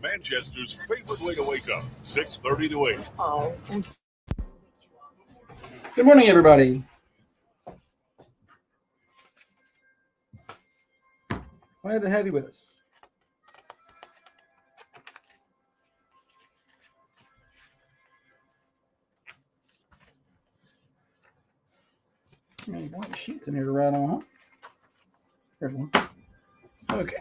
Manchester's favorite way to wake up, 6:30 to 8. Oh, Good morning, everybody. Glad to have you with us. Any blank sheets in here to write on, huh? There's one. Okay.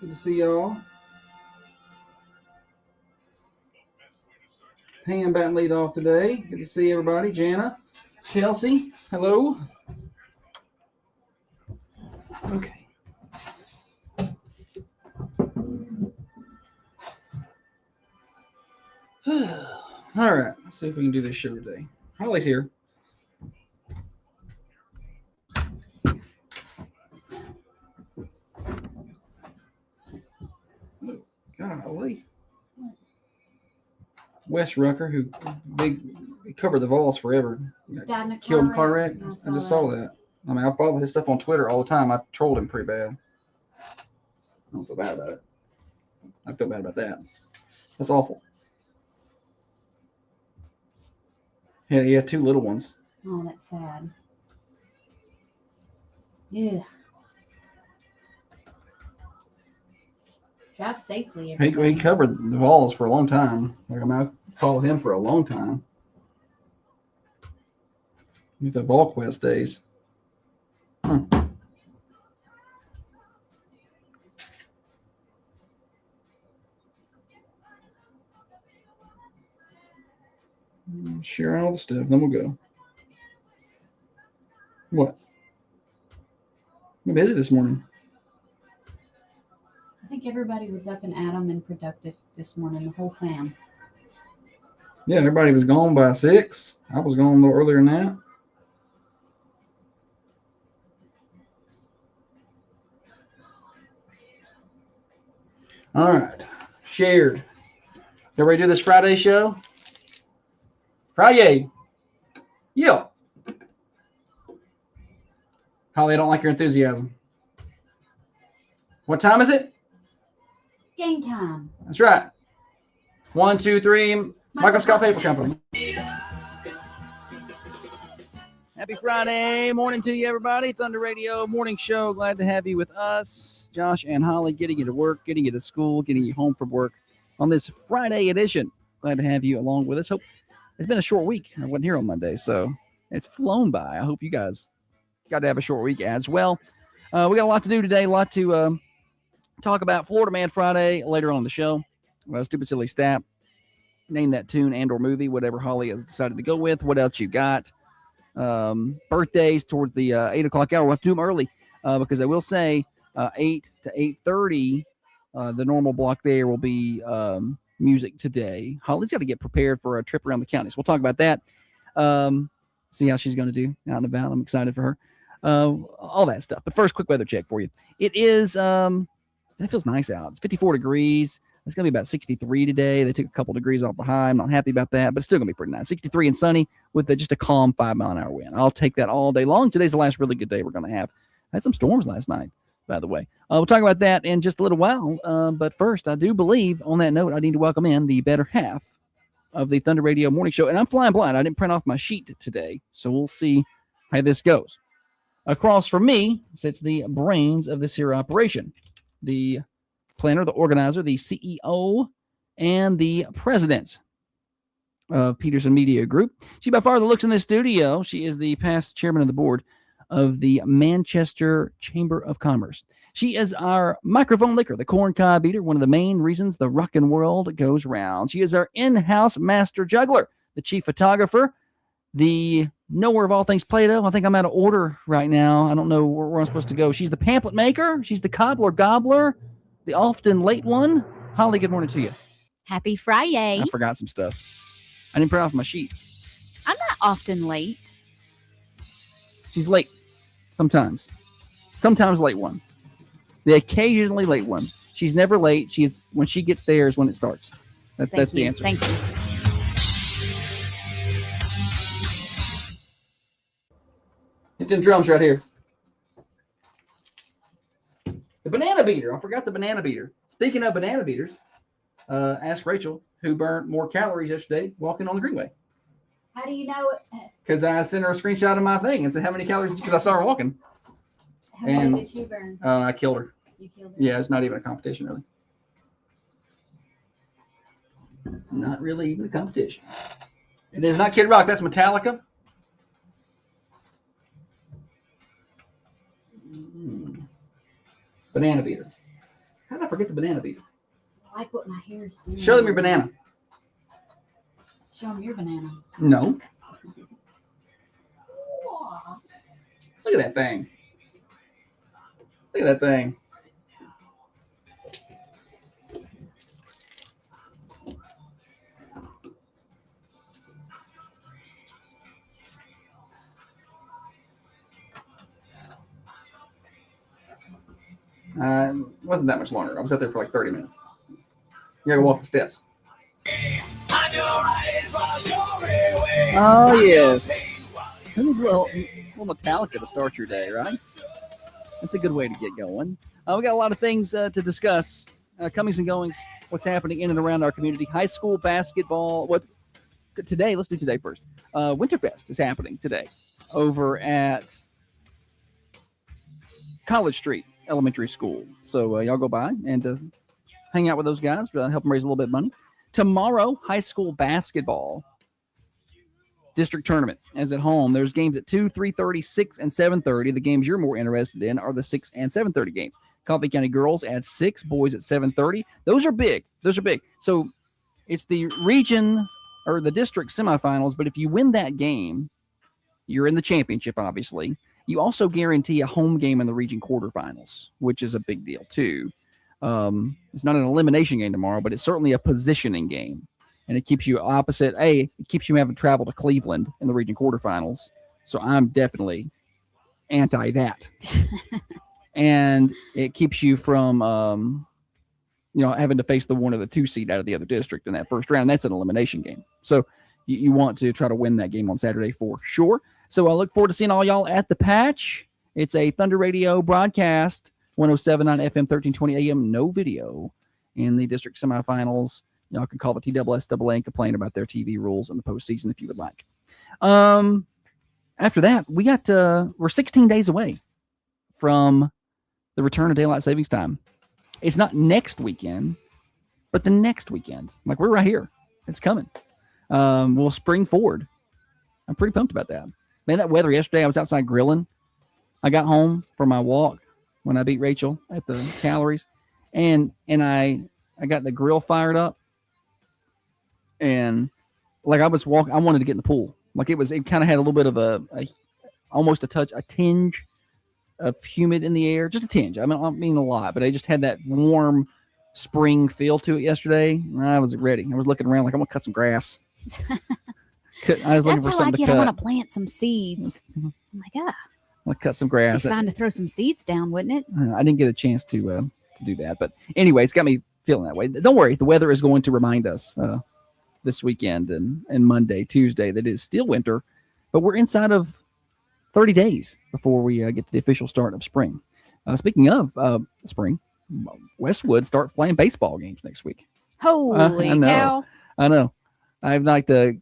Good to see y'all. Pam batting lead off today. Good to see everybody. Jana, Chelsea, hello. Okay. All right, let's see if we can do this show today. Holly's here. Golly. Wes Rucker, who he covered the Vols forever, killed in a car wreck. I just saw that. I mean, I follow his stuff on Twitter all the time. I trolled him pretty bad. I don't feel bad about it. I feel bad about that. That's awful. Yeah, he had two little ones. Oh, that's sad. Yeah. Drive safely. He covered the Vols for a long time. Like, I mean, I followed him for a long time. With the VolQuest days. Sharing all the stuff, then we'll go. What? I'm busy this morning. I think everybody was up and at 'em and productive this morning, the whole fam. Yeah, everybody was gone by 6. I was gone a little earlier than that. All right. Shared. Everybody do this Friday show? Friday. Yeah. Holly, I don't like your enthusiasm. What time is it? Game time. That's right. 1, 2, 3. Michael Scott Paper Company. Happy Friday morning to you, everybody. Thunder Radio Morning Show. Glad to have you with us. Josh and Holly getting you to work, getting you to school, getting you home from work on this Friday edition. Glad to have you along with us. Hope it's been a short week. I wasn't here on Monday, so it's flown by. I hope you guys got to have a short week as well. We got a lot to do today, a lot to talk about. Florida Man Friday later on in the show. Stupid Silly Stat. Name that tune and or movie, whatever Holly has decided to go with. What else you got? Birthdays towards the 8 o'clock hour. We'll have to do them early because I will say 8 to 8:30, the normal block there will be music today. Holly's got to get prepared for a trip around the county, so we'll talk about that. See how she's going to do out and about. I'm excited for her. All that stuff. But first, quick weather check for you. It is, it feels nice out. It's 54 degrees. It's going to be about 63 today. They took a couple degrees off the high. I'm not happy about that, but it's still going to be pretty nice. 63 and sunny with just a calm 5-mile-an-hour wind. I'll take that all day long. Today's the last really good day we're going to have. I had some storms last night, by the way. We'll talk about that in just a little while. But first, I do believe, on that note, I need to welcome in the better half of the Thunder Radio Morning Show. And I'm flying blind. I didn't print off my sheet today, so we'll see how this goes. Across from me sits the brains of this here operation, the planner, the organizer, the CEO, and the president of Peterson Media Group. She by far the looks in this studio. She is the past chairman of the board of the Manchester Chamber of Commerce. She is our microphone licker, the corn cob eater, one of the main reasons the rockin' world goes round. She is our in-house master juggler, the chief photographer, the knower of all things Play-Doh. I think I'm out of order right now. I don't know where I'm supposed to go. She's the pamphlet maker. She's the cobbler gobbler, the often late one. Holly, good morning to you. Happy Friday. I forgot some stuff. I didn't print off my sheet. I'm not often late. She's late. Sometimes. Sometimes late one. The occasionally late one. She's never late. She's when she gets there is when it starts. That's the answer. Thank you. Hit them drums right here. The banana beater. I forgot the banana beater. Speaking of banana beaters, ask Rachel who burned more calories yesterday walking on the Greenway. How do you know? Because I sent her a screenshot of my thing and said, how many calories? Because I saw her walking. How many did you burn? I killed her. You killed her? Yeah, it's not even a competition, really. Not really even a competition. It is not Kid Rock. That's Metallica. Banana beater. How did I forget the banana beater? I like what my hair is doing. Show them your banana. Show them your banana. No. Aw. Look at that thing. Look at that thing. Wasn't that much longer. I was out there for like 30 minutes. You gotta walk the steps. Oh, yes. Who needs a little Metallica to start your day, right? That's a good way to get going. We got a lot of things to discuss. Comings and goings, what's happening in and around our community. High school basketball. Today, let's do today first. Winterfest is happening today over at College Street Elementary School. So y'all go by and hang out with those guys, help them raise a little bit of money. Tomorrow, high school basketball district tournament is at home. There's games at 2, 3:30, 6, and 7:30. The games you're more interested in are the 6 and 7:30 games. Coffee County girls at 6, boys at 7:30. Those are big. So it's the region or the district semifinals, but if you win that game, you're in the championship, obviously. You also guarantee a home game in the region quarterfinals, which is a big deal, too. It's not an elimination game tomorrow, but it's certainly a positioning game. And it keeps you opposite. It keeps you having to travel to Cleveland in the region quarterfinals. So I'm definitely anti that. And it keeps you from, having to face the 1 or the 2 seed out of the other district in that first round. That's an elimination game. So you want to try to win that game on Saturday for sure. So I look forward to seeing all y'all at the Patch. It's a Thunder Radio broadcast, 107 on FM, 1320 AM, no video. In the district semifinals, y'all can call the TSSAA and complain about their TV rules in the postseason if you would like. After that, we're 16 days away from the return of daylight savings time. It's not next weekend, but the next weekend. Like, we're right here. It's coming. We'll spring forward. I'm pretty pumped about that. Man, that weather yesterday, I was outside grilling. I got home from my walk when I beat Rachel at the calories. And I got the grill fired up. And like I was walking, I wanted to get in the pool. Like it kind of had a little bit of almost a tinge of humid in the air. Just a tinge. I mean a lot, but I just had that warm spring feel to it yesterday. I was ready. I was looking around like I'm going to cut some grass. I was looking for something to cut. I want to plant some seeds. I'm like, I'm going to cut some grass. It'd be fine to throw some seeds down, wouldn't it? I didn't get a chance to do that. But anyway, it's got me feeling that way. Don't worry. The weather is going to remind us this weekend and Monday, Tuesday that it is still winter, but we're inside of 30 days before we get to the official start of spring. Speaking of spring, Westwood start playing baseball games next week. Holy cow. I know. I've somebody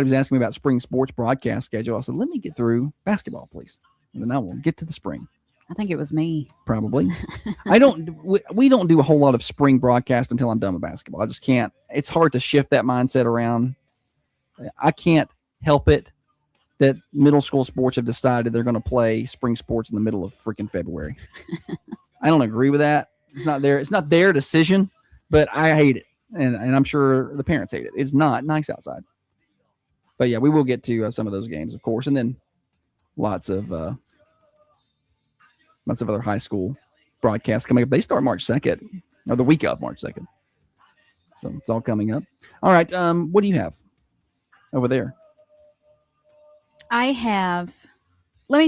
was asking me about spring sports broadcast schedule. I said, let me get through basketball, please. And then I will get to the spring. I think it was me. Probably. We don't do a whole lot of spring broadcast until I'm done with basketball. I just can't. It's hard to shift that mindset around. I can't help it that middle school sports have decided they're going to play spring sports in the middle of freaking February. I don't agree with that. It's not their decision, but I hate it. And I'm sure the parents hate it. It's not nice outside. But yeah, we will get to some of those games, of course. And then lots of other high school broadcasts coming up. They start March 2nd, or the week of March 2nd. So it's all coming up. All right. What do you have over there? I have, let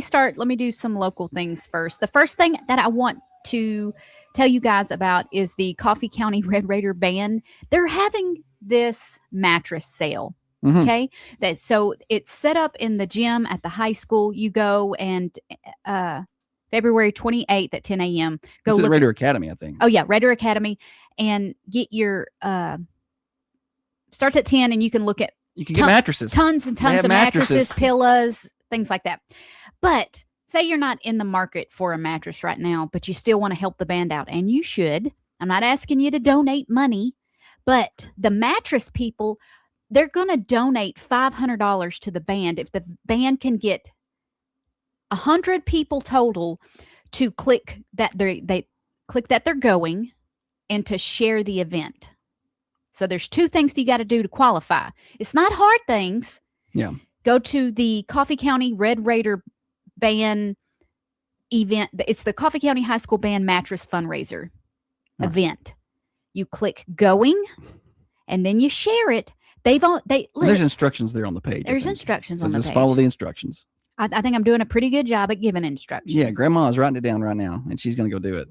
me do some local things first. The first thing that I want to tell you guys about is the Coffee County Red Raider Band. They're having this mattress sale. Mm-hmm. Okay. So it's set up in the gym at the high school. You go and February 28th at 10 a.m. Go It's at look. Raider Academy, I think. Oh yeah, Raider Academy, and get your starts at 10, and you can look at You can get mattresses. tons and They tons have of mattresses, mattresses. pillows, things like that. But say you're not in the market for a mattress right now, but you still want to help the band out, and you should. I'm not asking you to donate money, but the mattress people, they're going to donate $500 to the band if the band can get 100 people total to click that they click that they're going and to share the event. So there's two things that you got to do to qualify. It's not hard things. Yeah. Go to the Coffee County Red Raider Band event. It's the Coffee County High School Band Mattress Fundraiser event. You click going, and then you share it. There's instructions there on the page. There's instructions So on the just page. follow the instructions. I think I'm doing a pretty good job at giving instructions. Yeah, Grandma's writing it down right now, and she's going to go do it.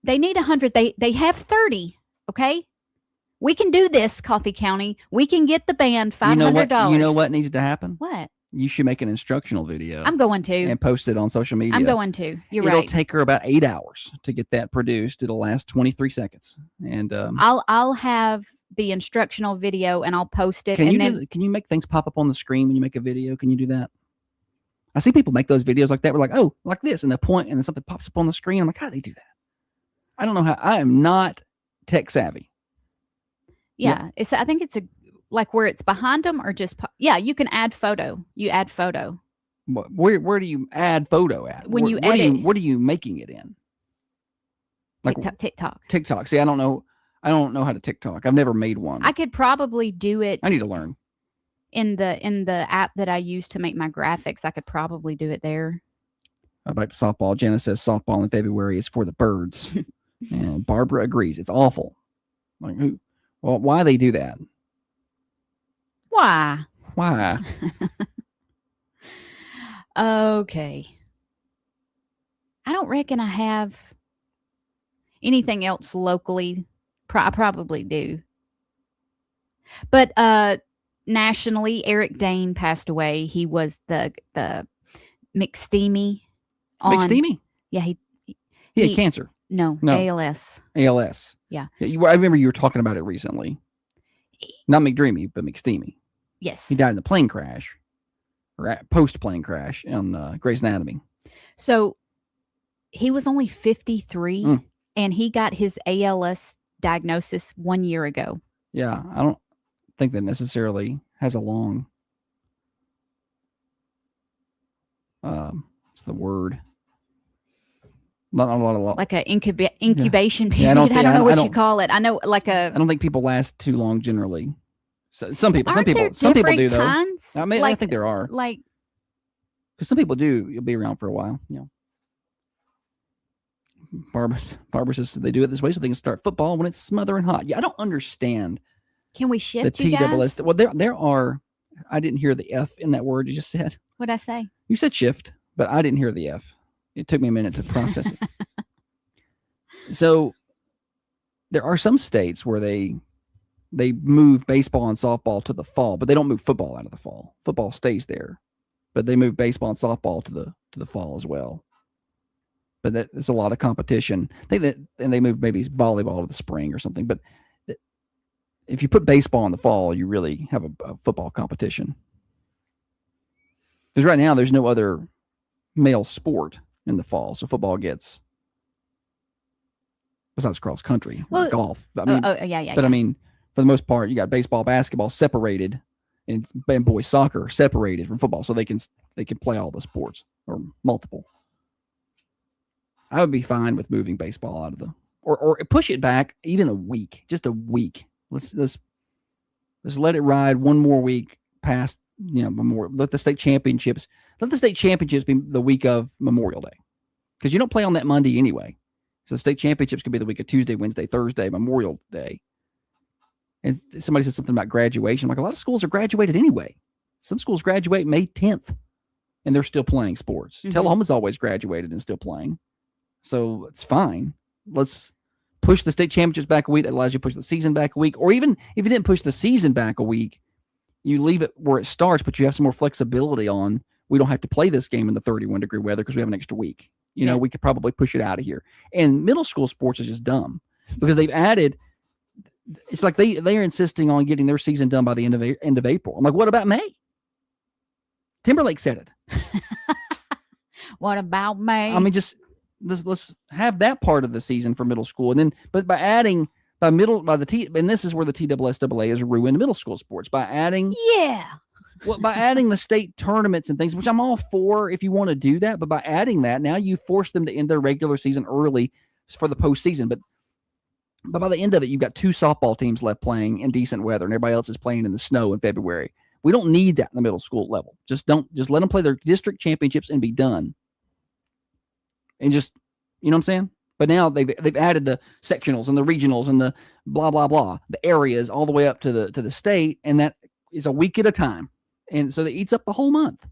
They need 100. They have 30. Okay, we can do this, Coffee County. We can get the band $500. You know what needs to happen? What? You should make an instructional video. I'm going to. And post it on social media. I'm going to. You're It'll right. take her about 8 hours to get that produced. It'll last 23 seconds. And I'll have the instructional video and I'll post it. can And you make things pop up on the screen when you make a video? Can you do that? I see people make those videos like that. We're like, oh, like this, and they point, and then something pops up on the screen. I'm like, how do they do that? I don't know how. I am not tech savvy. yeah, I think it's like where it's behind them or just you can add photo. You add photo. Where do you add photo at? When you edit. What are you making it in? Like TikTok. TikTok. See, I don't know how to TikTok. I've never made one. I could probably do it I need to learn. in the app that I use to make my graphics. I could probably do it there. Back to softball. Jenna says softball in February is for the birds. And Barbara agrees. It's awful. Like who? Well, why they do that? Why? Why? Okay. I don't reckon I have anything else locally. I probably do. But nationally, Eric Dane passed away. He was the McSteamy. McSteamy? Yeah, He had cancer. No, No. ALS. ALS. Yeah. I remember you were talking about it recently. Not McDreamy, but McSteamy. Yes. He died in the plane crash, or post-plane crash on Grey's Anatomy. So he was only 53 Mm. and he got his ALS diagnosis 1 year ago. Yeah, I don't think that necessarily has a long. What's the word? Not a lot. Like an incubation Yeah, period. I don't I don't know what you don't- call it. I know like I don't think people last too long generally. So, some people there do different though. kinds? I mean, I think there are, like because some people do. You'll be around for a while. You know. Barbara says they do it this way so they can start football when it's smothering hot. Yeah, I don't understand can we the shift you TSS. guys? Well, there are. I didn't hear the F in that word you just said. What'd I say? You said shift, but I didn't hear the F. It took me a minute to process it. So there are some states where they move baseball and softball to the fall, but they don't move football out of the fall. Football stays there, but they move baseball and softball to the fall as well. But there's a lot of competition. And they move maybe volleyball to the spring or something. But if you put baseball in the fall, you really have a football competition. Because right now there's no other male sport in the fall, so football gets, besides cross country, Well, golf. I mean, yeah. I mean, for the most part, you got baseball, basketball separated, and boys soccer separated from football, so they can play all the sports or multiple. I would be fine with moving baseball out of the or push it back even a week, just a week. Let's let it ride one more week past Memorial. Let the state championships be the week of Memorial Day, because you don't play on that Monday anyway. So the state championships could be the week of Tuesday, Wednesday, Thursday, Memorial Day. And somebody said something about graduation. Like, a lot of schools are graduated anyway. Some schools graduate May 10th, and they're still playing sports. Mm-hmm. Tullahoma's always graduated and still playing. So it's fine. Let's push the state championships back a week. That allows you to push the season back a week. Or even if you didn't push the season back a week, you leave it where it starts, but you have some more flexibility on we don't have to play this game in the 31-degree weather because we have an extra week. You know, Yeah. we could probably push it out of here. And middle school sports is just dumb because they've added. It's like they are insisting on getting their season done by the end of April. I'm like, what about May? Timberlake said it. What about May? I mean, just let's have that part of the season for middle school, and then but by adding and this is where the TSSAA has ruined middle school sports by adding yeah. by adding the state tournaments and things, which I'm all for if you want to do that. But by adding that, now you force them to end their regular season early for the postseason. But by the end of it, you've got 2 softball teams left playing in decent weather, and everybody else is playing in the snow in February. We don't need that in the middle school level. Just let them play their district championships and be done. And just, you know what I'm saying? But now they've added the sectionals and the regionals and the blah blah blah, the areas all the way up to the state, and that is a week at a time, and so that eats up the whole month.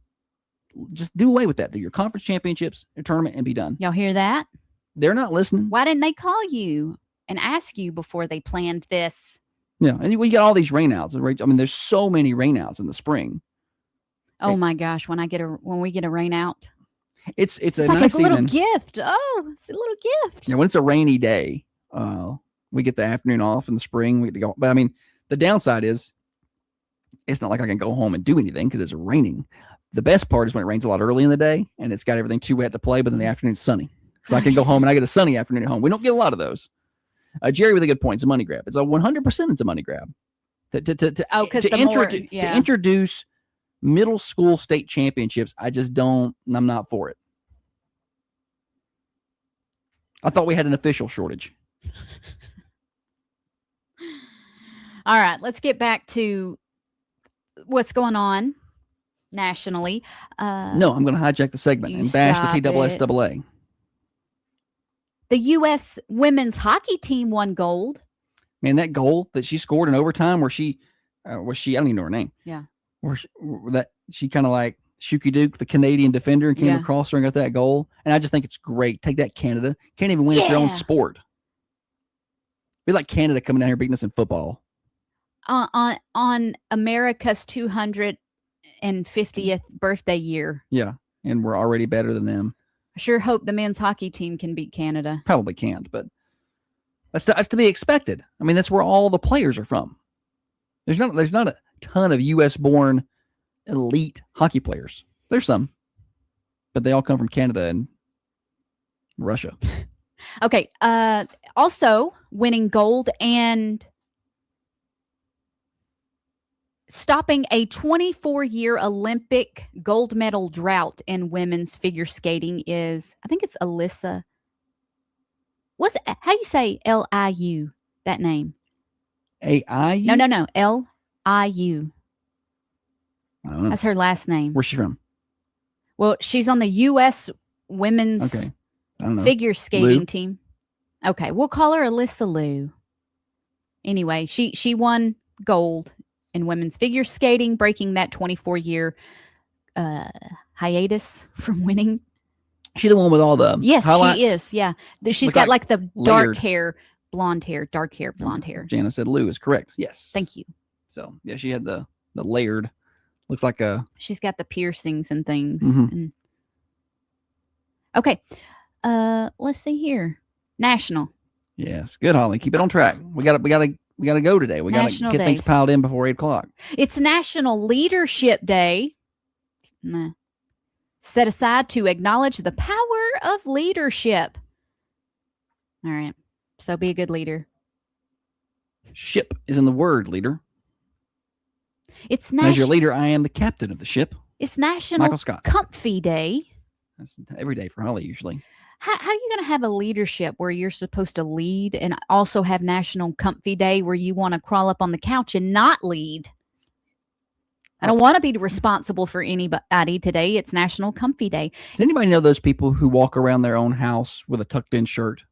Just do away with that. Do your conference championships, your tournament, and be done. Y'all hear that? They're not listening. Why didn't they call you and ask you before they planned this? Yeah, and we got all these rainouts. I mean, there's so many rainouts in the spring. Oh my gosh! When we get a rain out, it's a like nice a little evening. gift. Oh, it's a little gift. Yeah, when it's a rainy day, we get the afternoon off in the spring. We get to go. But I mean, the downside is it's not like I can go home and do anything because it's raining. The best part is when it rains a lot early in the day and it's got everything too wet to play, but in the afternoon it's sunny. So I can go home and I get a sunny afternoon at home. We don't get a lot of those. Jerry with a good point. It's a money grab. It's a 100%. It's a money grab. To introduce middle school state championships, I'm not for it. I thought we had an official shortage. All right, let's get back to what's going on nationally. No, I'm going to hijack the segment you and bash stop the TSSAA. The U.S. women's hockey team won gold. Man, that goal that she scored in overtime where she I don't even know her name. Yeah. Where she kind of like Shuki Duke, the Canadian defender, and came across her and got that goal. And I just think it's great. Take that, Canada. Can't even win at your own sport. Be like Canada coming down here beating us in football. On America's 250th birthday year. Yeah. And we're already better than them. I sure hope the men's hockey team can beat Canada. Probably can't, but that's to be expected. I mean, that's where all the players are from. There's not a ton of U.S. born elite hockey players. There's some, but they all come from Canada and Russia. Okay. Also winning gold and stopping a 24-year Olympic gold medal drought in women's figure skating is, I think it's Alyssa. How you say Liu, that name? A-I-U? No. Liu. I don't know. That's her last name. Where's she from? Well, she's on the U.S. women's I don't know. figure skating Lou? team. Okay, we'll call her Alyssa Liu. Anyway, she won gold in women's figure skating, breaking that 24-year hiatus from winning. She the one with all the highlights? She is. Yeah, she's got like the dark hair, blonde hair. Jana said Lou is correct. Yes. Thank you. So yeah, she had the layered. Looks like a. She's got the piercings and things. Mhm. And... Okay, let's see here. National. Yes, good, Holly. Keep it on track. We got to go today. We got to National get things days. piled in before 8:00. It's National Leadership Day. Set aside to acknowledge the power of leadership. All right. So be a good leader. Ship is in the word leader. It's And as your leader, I am the captain of the ship. It's National Michael Scott. Comfy Day. That's every day for Holly usually. How are you going to have a leadership where you're supposed to lead and also have National Comfy Day where you want to crawl up on the couch and not lead? I don't want to be responsible for anybody today. It's National Comfy Day. Does anybody know those people who walk around their own house with a tucked in shirt?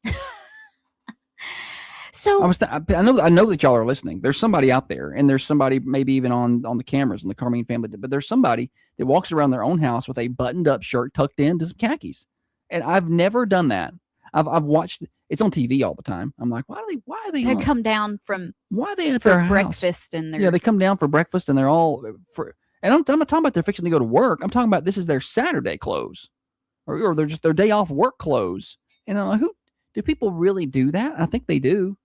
So I know that y'all are listening. There's somebody out there, and there's somebody maybe even on the cameras in the Carmine family, but there's somebody that walks around their own house with a buttoned up shirt tucked into some khakis. And I've never done that. I've watched it's on TV all the time. I'm like, why are they come down from why are they at for their house? breakfast and Yeah, they come down for breakfast and they're all And I'm not talking about they're fixing to go to work. I'm talking about this is their Saturday clothes, or they're just their day off work clothes. And I'm like, who do people really do that? I think they do.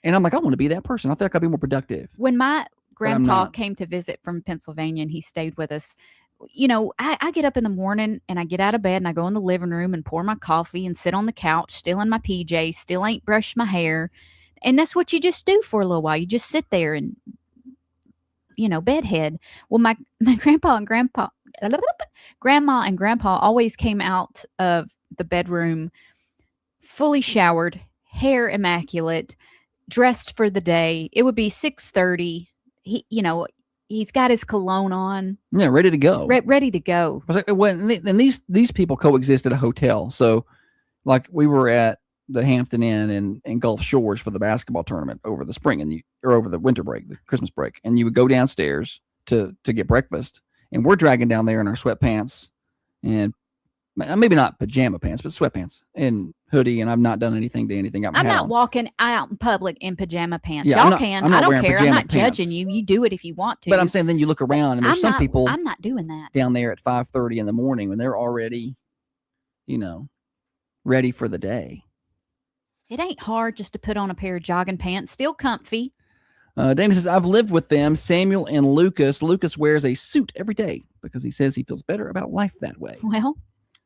And I'm like, I want to be that person. I feel like I'd be more productive. When my grandpa not. came to visit from Pennsylvania and he stayed with us, you know, I get up in the morning and I get out of bed and I go in the living room and pour my coffee and sit on the couch, still in my PJs, still ain't brushed my hair. And that's what you just do for a little while. You just sit there and, you know, bedhead. Well, my grandma and grandpa always came out of the bedroom fully showered, hair immaculate, dressed for the day. It would be 6:30. He, you know, he's got his cologne on. Yeah, ready to go. Ready to go. I was like, and these people coexist at a hotel. So, like, we were at the Hampton Inn in Gulf Shores for the basketball tournament over the spring or over the winter break, the Christmas break, and you would go downstairs to get breakfast, and we're dragging down there in our sweatpants and maybe not pajama pants, but sweatpants and hoodie, and I've not done anything to anything. I'm not walking out in public in pajama pants. Yeah, Y'all can. I don't care. I'm not judging you. You do it if you want to. But I'm saying then you look around and there's some people. I'm not doing that down there at 5:30 in the morning when they're already, you know, ready for the day. It ain't hard just to put on a pair of jogging pants, still comfy. Dana says, I've lived with them, Samuel and Lucas. Lucas wears a suit every day because he says he feels better about life that way. Well,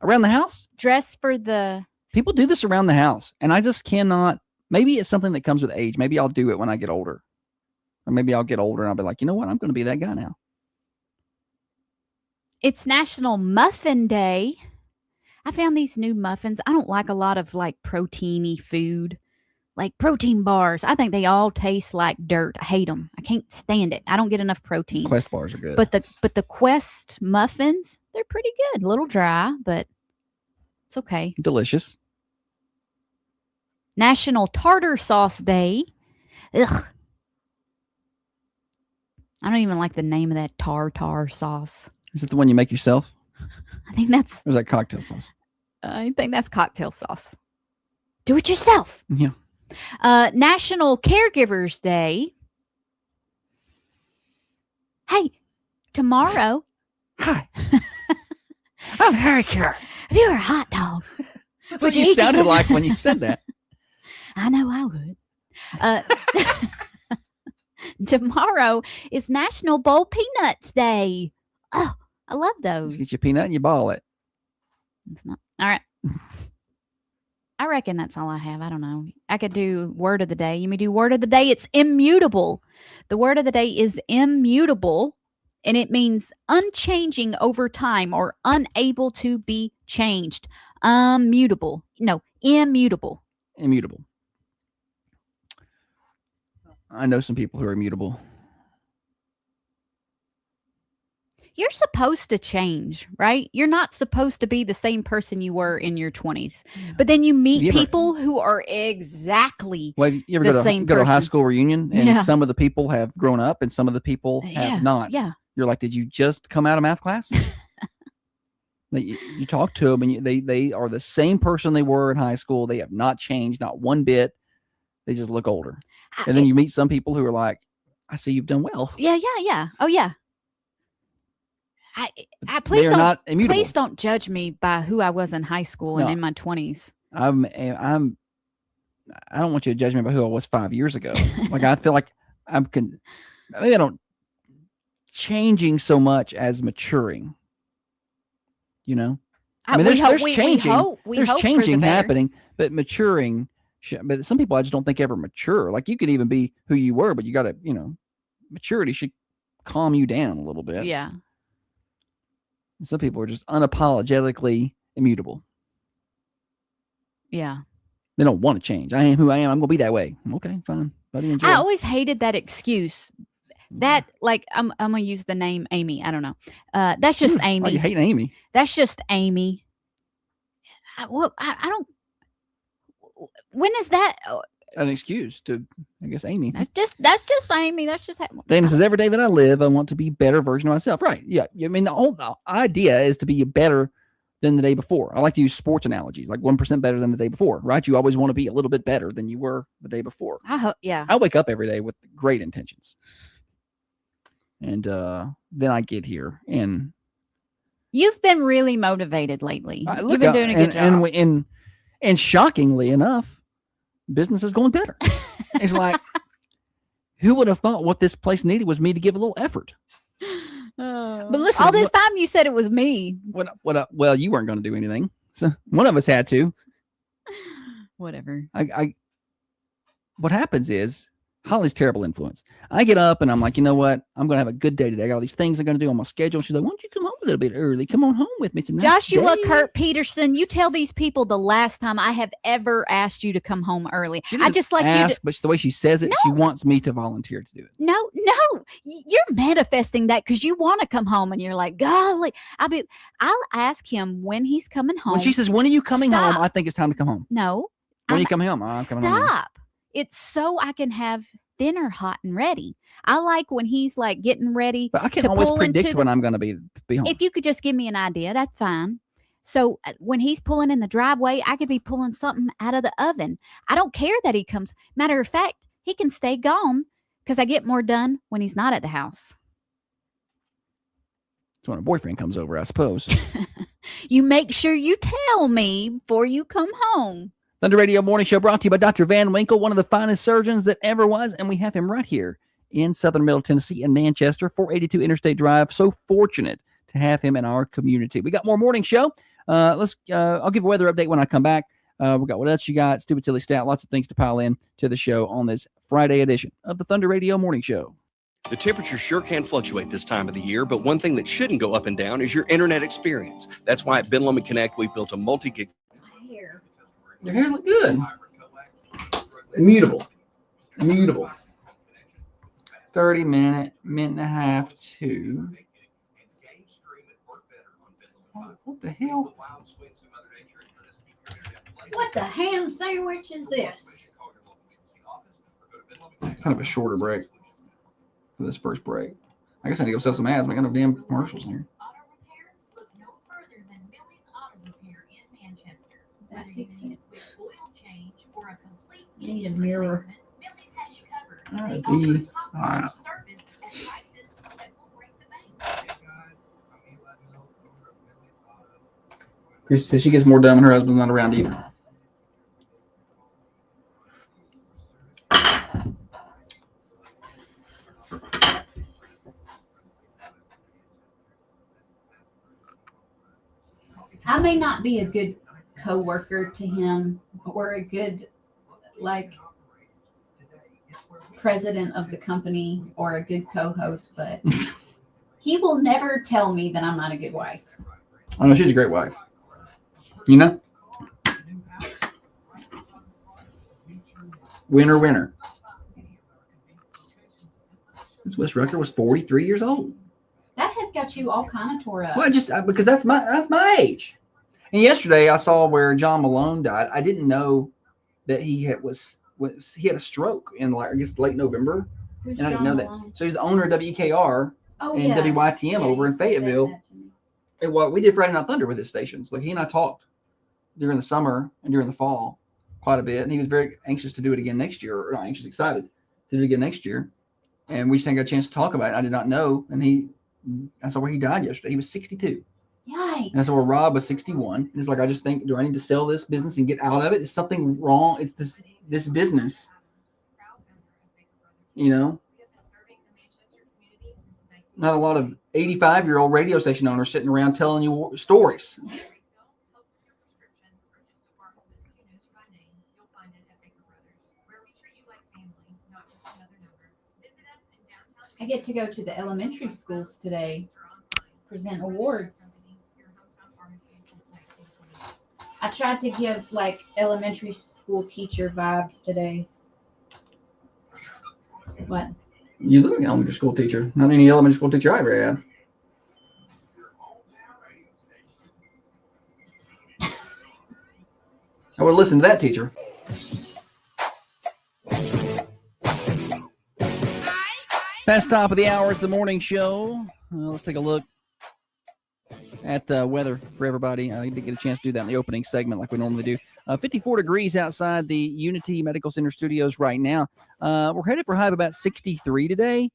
around the house? Dress for the... People do this around the house, and I just cannot... Maybe it's something that comes with age. Maybe I'll do it when I get older. Or maybe I'll get older and I'll be like, you know what? I'm going to be that guy now. It's National Muffin Day. I found these new muffins. I don't like a lot of like proteiny food, like protein bars. I think they all taste like dirt. I hate them. I can't stand it. I don't get enough protein. Quest bars are good. But the Quest muffins, they're pretty good. A little dry, but it's okay. Delicious. National Tartar Sauce Day. Ugh. I don't even like the name of that tartar sauce. Is it the one you make yourself? I think that's... Or is that cocktail sauce? I think that's cocktail sauce. Do it yourself. Yeah. National Caregivers Day. Hey, tomorrow. Hi. I'm Harry Carey. If you were a hot dog. That's what you sounded like when you said that. I know I would. Tomorrow is National Bowl Peanuts Day. Oh, I love those. Just get your peanut and you ball it. It's not. All right. I reckon that's all I have. I don't know. I could do word of the day. You may do word of the day. It's immutable. The word of the day is immutable, and it means unchanging over time or unable to be changed. Immutable. No, immutable. Immutable. I know some people who are immutable. You're supposed to change, right? You're not supposed to be the same person you were in your 20s. But then you meet people who are exactly you ever the go to, same go to a high person. school reunion and some of the people have grown up and some of the people have not. Yeah. You're like, did you just come out of math class? You talk to them and they are the same person they were in high school. They have not changed, not one bit. They just look older. And then you meet some people who are like, I see you've done well. Yeah. Oh, yeah. Please don't judge me by who I was in high school and in my 20s. I don't want you to judge me by who I was 5 years ago. Like, I feel like maybe I don't changing so much as maturing. You know, I mean, there's changing. There's changing happening, but maturing. But some people I just don't think ever mature. Like, you could even be who you were, but you got to, maturity should calm you down a little bit. Yeah. Some people are just unapologetically immutable. Yeah. They don't want to change. I am who I am. I'm going to be that way. Okay, fine. Buddy, enjoy. I always hated that excuse. That, like, I'm going to use the name Amy. I don't know. That's just Amy. Oh, you hate Amy. That's just Amy. I don't. When is that an excuse to, I guess, Amy? That's just Amy. That's just Dana says, every day that I live, I want to be a better version of myself. Right. Yeah. I mean, the idea is to be better than the day before. I like to use sports analogies, like 1% better than the day before, right? You always want to be a little bit better than you were the day before. Yeah. I wake up every day with great intentions. And then I get here, and You've been really motivated lately. You've been doing a good job. And shockingly enough, business is going better. It's like, who would have thought what this place needed was me to give a little effort? But listen, all this time you said it was me. Well, you weren't going to do anything, so one of us had to. Whatever. What happens is Holly's terrible influence. I get up and I'm like, you know what? I'm going to have a good day today. I got all these things I'm going to do on my schedule. She's like, why don't you come home a little bit early? Come on home with me tonight. Joshua Kurt Peterson, you tell these people the last time I have ever asked you to come home early. I just like you to, but the way she says it, she wants me to volunteer to do it. No, you're manifesting that because you want to come home and you're like, golly. I'll ask him when he's coming home. When she says, when are you coming home? I think it's time to come home. No. When are you coming home? I'm coming home. Stop. It's so I can have dinner hot and ready. I like when he's like getting ready. But I can't always predict when I'm going to be home. If you could just give me an idea, that's fine. So when he's pulling in the driveway, I could be pulling something out of the oven. I don't care that he comes. Matter of fact, he can stay gone because I get more done when he's not at the house. So when a boyfriend comes over, I suppose. You make sure you tell me before you come home. Thunder Radio Morning Show brought to you by Dr. Van Winkle, one of the finest surgeons that ever was, and we have him right here in Southern Middle Tennessee in Manchester, 482 Interstate Drive. So fortunate to have him in our community. We got more morning show. I'll give a weather update when I come back. We got what else you got? Stupid Silly Stat. Lots of things to pile in to the show on this Friday edition of the Thunder Radio Morning Show. The temperature sure can fluctuate this time of the year, but one thing that shouldn't go up and down is your internet experience. That's why at Ben Lomond Connect, we've built a multi-gig. Your hair look good. Immutable. 30-minute, minute and a half to. What the hell? What the ham sandwich is this? Kind of a shorter break for this first break. I guess I need to go sell some ads. I got no damn commercials here. That fixes it. You need a mirror. Christy says she gets more done when her husband's not around either. I may not be a good co-worker to him or a good president of the company or a good co-host, but he will never tell me that I'm not a good wife. Oh no, she's a great wife. You know? Winner. This Wes Rucker was 43 years old. That has got you all kind of tore up. Well, because that's my age. And yesterday I saw where John Malone died. I didn't know that he had a stroke in I guess late November. Who's and I didn't John know Malone? that. So he's the owner of WKR and yeah. WYTM over in Fayetteville. And well, we did Friday Night Thunder with his stations. Like he and I talked during the summer and during the fall quite a bit. And he was very anxious to do it again next year, or not anxious, excited to do it again next year. And we just didn't get a chance to talk about it. I did not know. And I saw where he died yesterday. He was 62. Yikes. And I saw where Rob was 61. And it's like, I just think, do I need to sell this business and get out of it? Is something wrong? It's this business, you know? Not a lot of 85-year-old radio station owners sitting around telling you stories. I get to go to the elementary schools today, present awards. I tried to give elementary school teacher vibes today. What? You look like an elementary school teacher. Not any elementary school teacher I ever had. I would listen to that teacher. Past top of the hour is the morning show. Let's take a look at the weather for everybody. I didn't get a chance to do that in the opening segment like we normally do. 54 degrees outside the Unity Medical Center studios right now. We're headed for a high of about 63 today.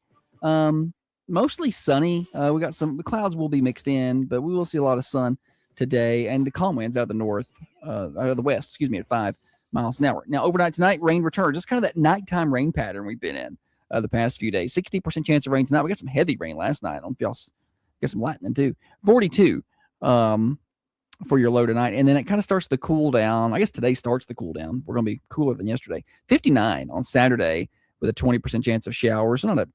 mostly sunny. We got the clouds will be mixed in, but we will see a lot of sun today, and the calm winds out of the north, out of the west, at 5 miles an hour. Now, overnight tonight, rain returns. Just kind of that nighttime rain pattern we've been in the past few days. 60% chance of rain tonight. We got some heavy rain last night. I don't know if y'all get some lightning too. 42 for your low tonight, and then it kind of starts to cool down. I guess today starts the cool down. We're going to be cooler than yesterday. 59 on Saturday with a 20% chance of showers. Not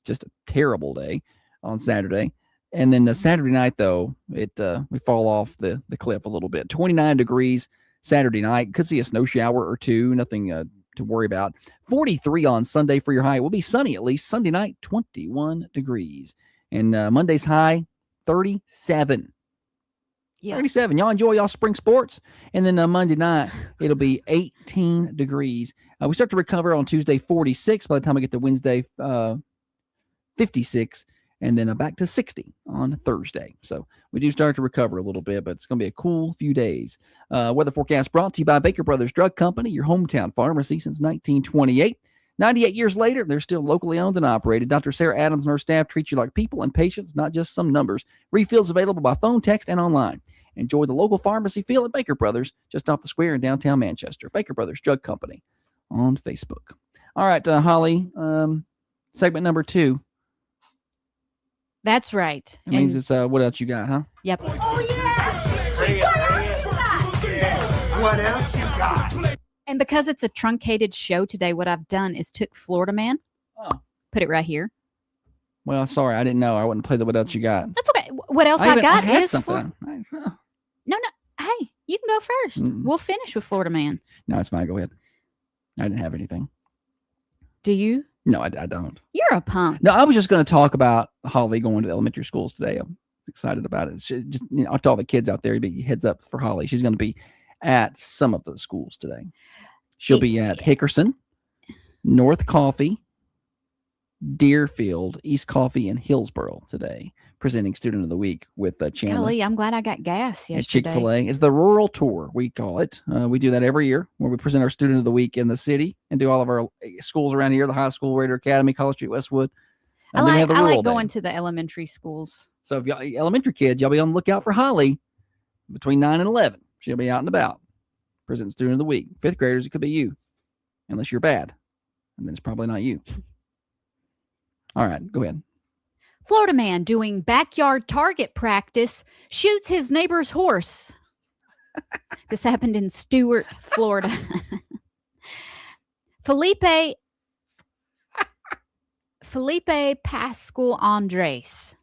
just a terrible day on Saturday. And then Saturday night, though, we fall off the cliff a little bit. 29 degrees Saturday night. Could see a snow shower or two. Nothing to worry about. 43 on Sunday for your high. It will be sunny at least. Sunday night, 21 degrees. And Monday's high, 37. Yeah. 37. Y'all enjoy y'all spring sports. And then Monday night, it'll be 18 degrees. We start to recover on Tuesday, 46. By the time we get to Wednesday, 56. And then back to 60 on Thursday. So we do start to recover a little bit, but it's going to be a cool few days. Weather forecast brought to you by Baker Brothers Drug Company, your hometown pharmacy since 1928. 98 years later, they're still locally owned and operated. Dr. Sarah Adams and her staff treat you like people and patients, not just some numbers. Refills available by phone, text, and online. Enjoy the local pharmacy feel at Baker Brothers, just off the square in downtown Manchester. Baker Brothers Drug Company on Facebook. All right, Holly, segment number 2. That's right. That means it's what else you got, huh? Yep. Oh, yeah. What else you got? And because it's a truncated show today, what I've done is took Florida Man, put it right here. Well, sorry, I didn't know. I wouldn't play the what else you got. That's okay. What else I got had is something. No. Hey, you can go first. We'll finish with Florida Man. No, it's fine. Go ahead. I didn't have anything. Do you? No, I don't. You're a punk. No, I was just going to talk about Holly going to the elementary schools today. I'm excited about it. To all the kids out there, be heads up for Holly. She's going to be at some of the schools today. She'll be at Hickerson, North Coffee, Deerfield, East Coffee, and Hillsboro today, presenting Student of the Week with Chandler. Golly, I'm glad I got gas yesterday. At Chick-fil-A. It's the Rural Tour, we call it. We do that every year, where we present our Student of the Week in the city and do all of our schools around here, the high school, Raider Academy, College Street, Westwood. I like going to the elementary schools. So if y'all elementary kids, y'all be on the lookout for Holly between 9 and 11. She'll be out and about. Present Student of the Week. 5th graders, it could be you, unless you're bad. And then it's probably not you. All right, go ahead. Florida man doing backyard target practice shoots his neighbor's horse. This happened in Stuart, Florida. Felipe Pascal Andres,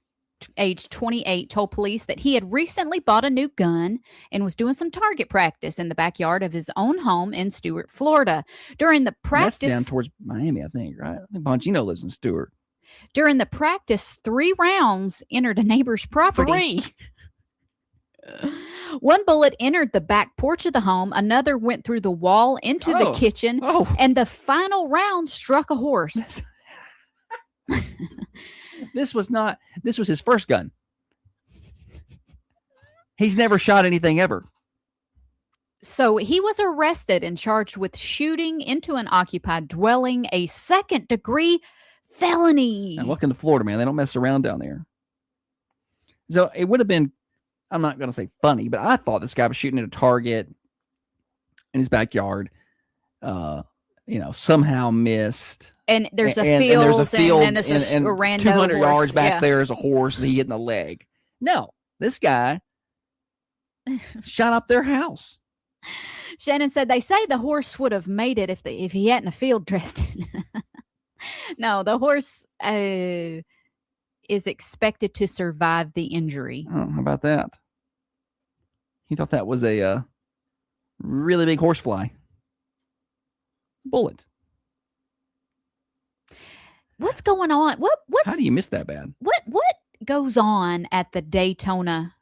age 28, told police that he had recently bought a new gun and was doing some target practice in the backyard of his own home in Stuart, Florida. During the practice, that's down towards Miami, I think, right? I think Bongino lives in Stuart. During the practice, 3 rounds entered a neighbor's property. 3. One bullet entered the back porch of the home. Another went through the wall into the kitchen. And the final round struck a horse. This was his first gun. He's never shot anything ever. So he was arrested and charged with shooting into an occupied dwelling, a second-degree felony. And welcome to Florida, man. They don't mess around down there. So it would have been, I'm not going to say funny, but I thought this guy was shooting at a target in his backyard, somehow missed. And there's a field, and there's a rando 200 horse. yards back there is a horse that he hit in the leg. No, this guy shot up their house. Shannon said they say the horse would have made it if he hadn't a field dressed in. No, the horse is expected to survive the injury. Oh, how about that? He thought that was a really big horsefly. Bullet. What's going on? How do you miss that bad? What goes on at the Daytona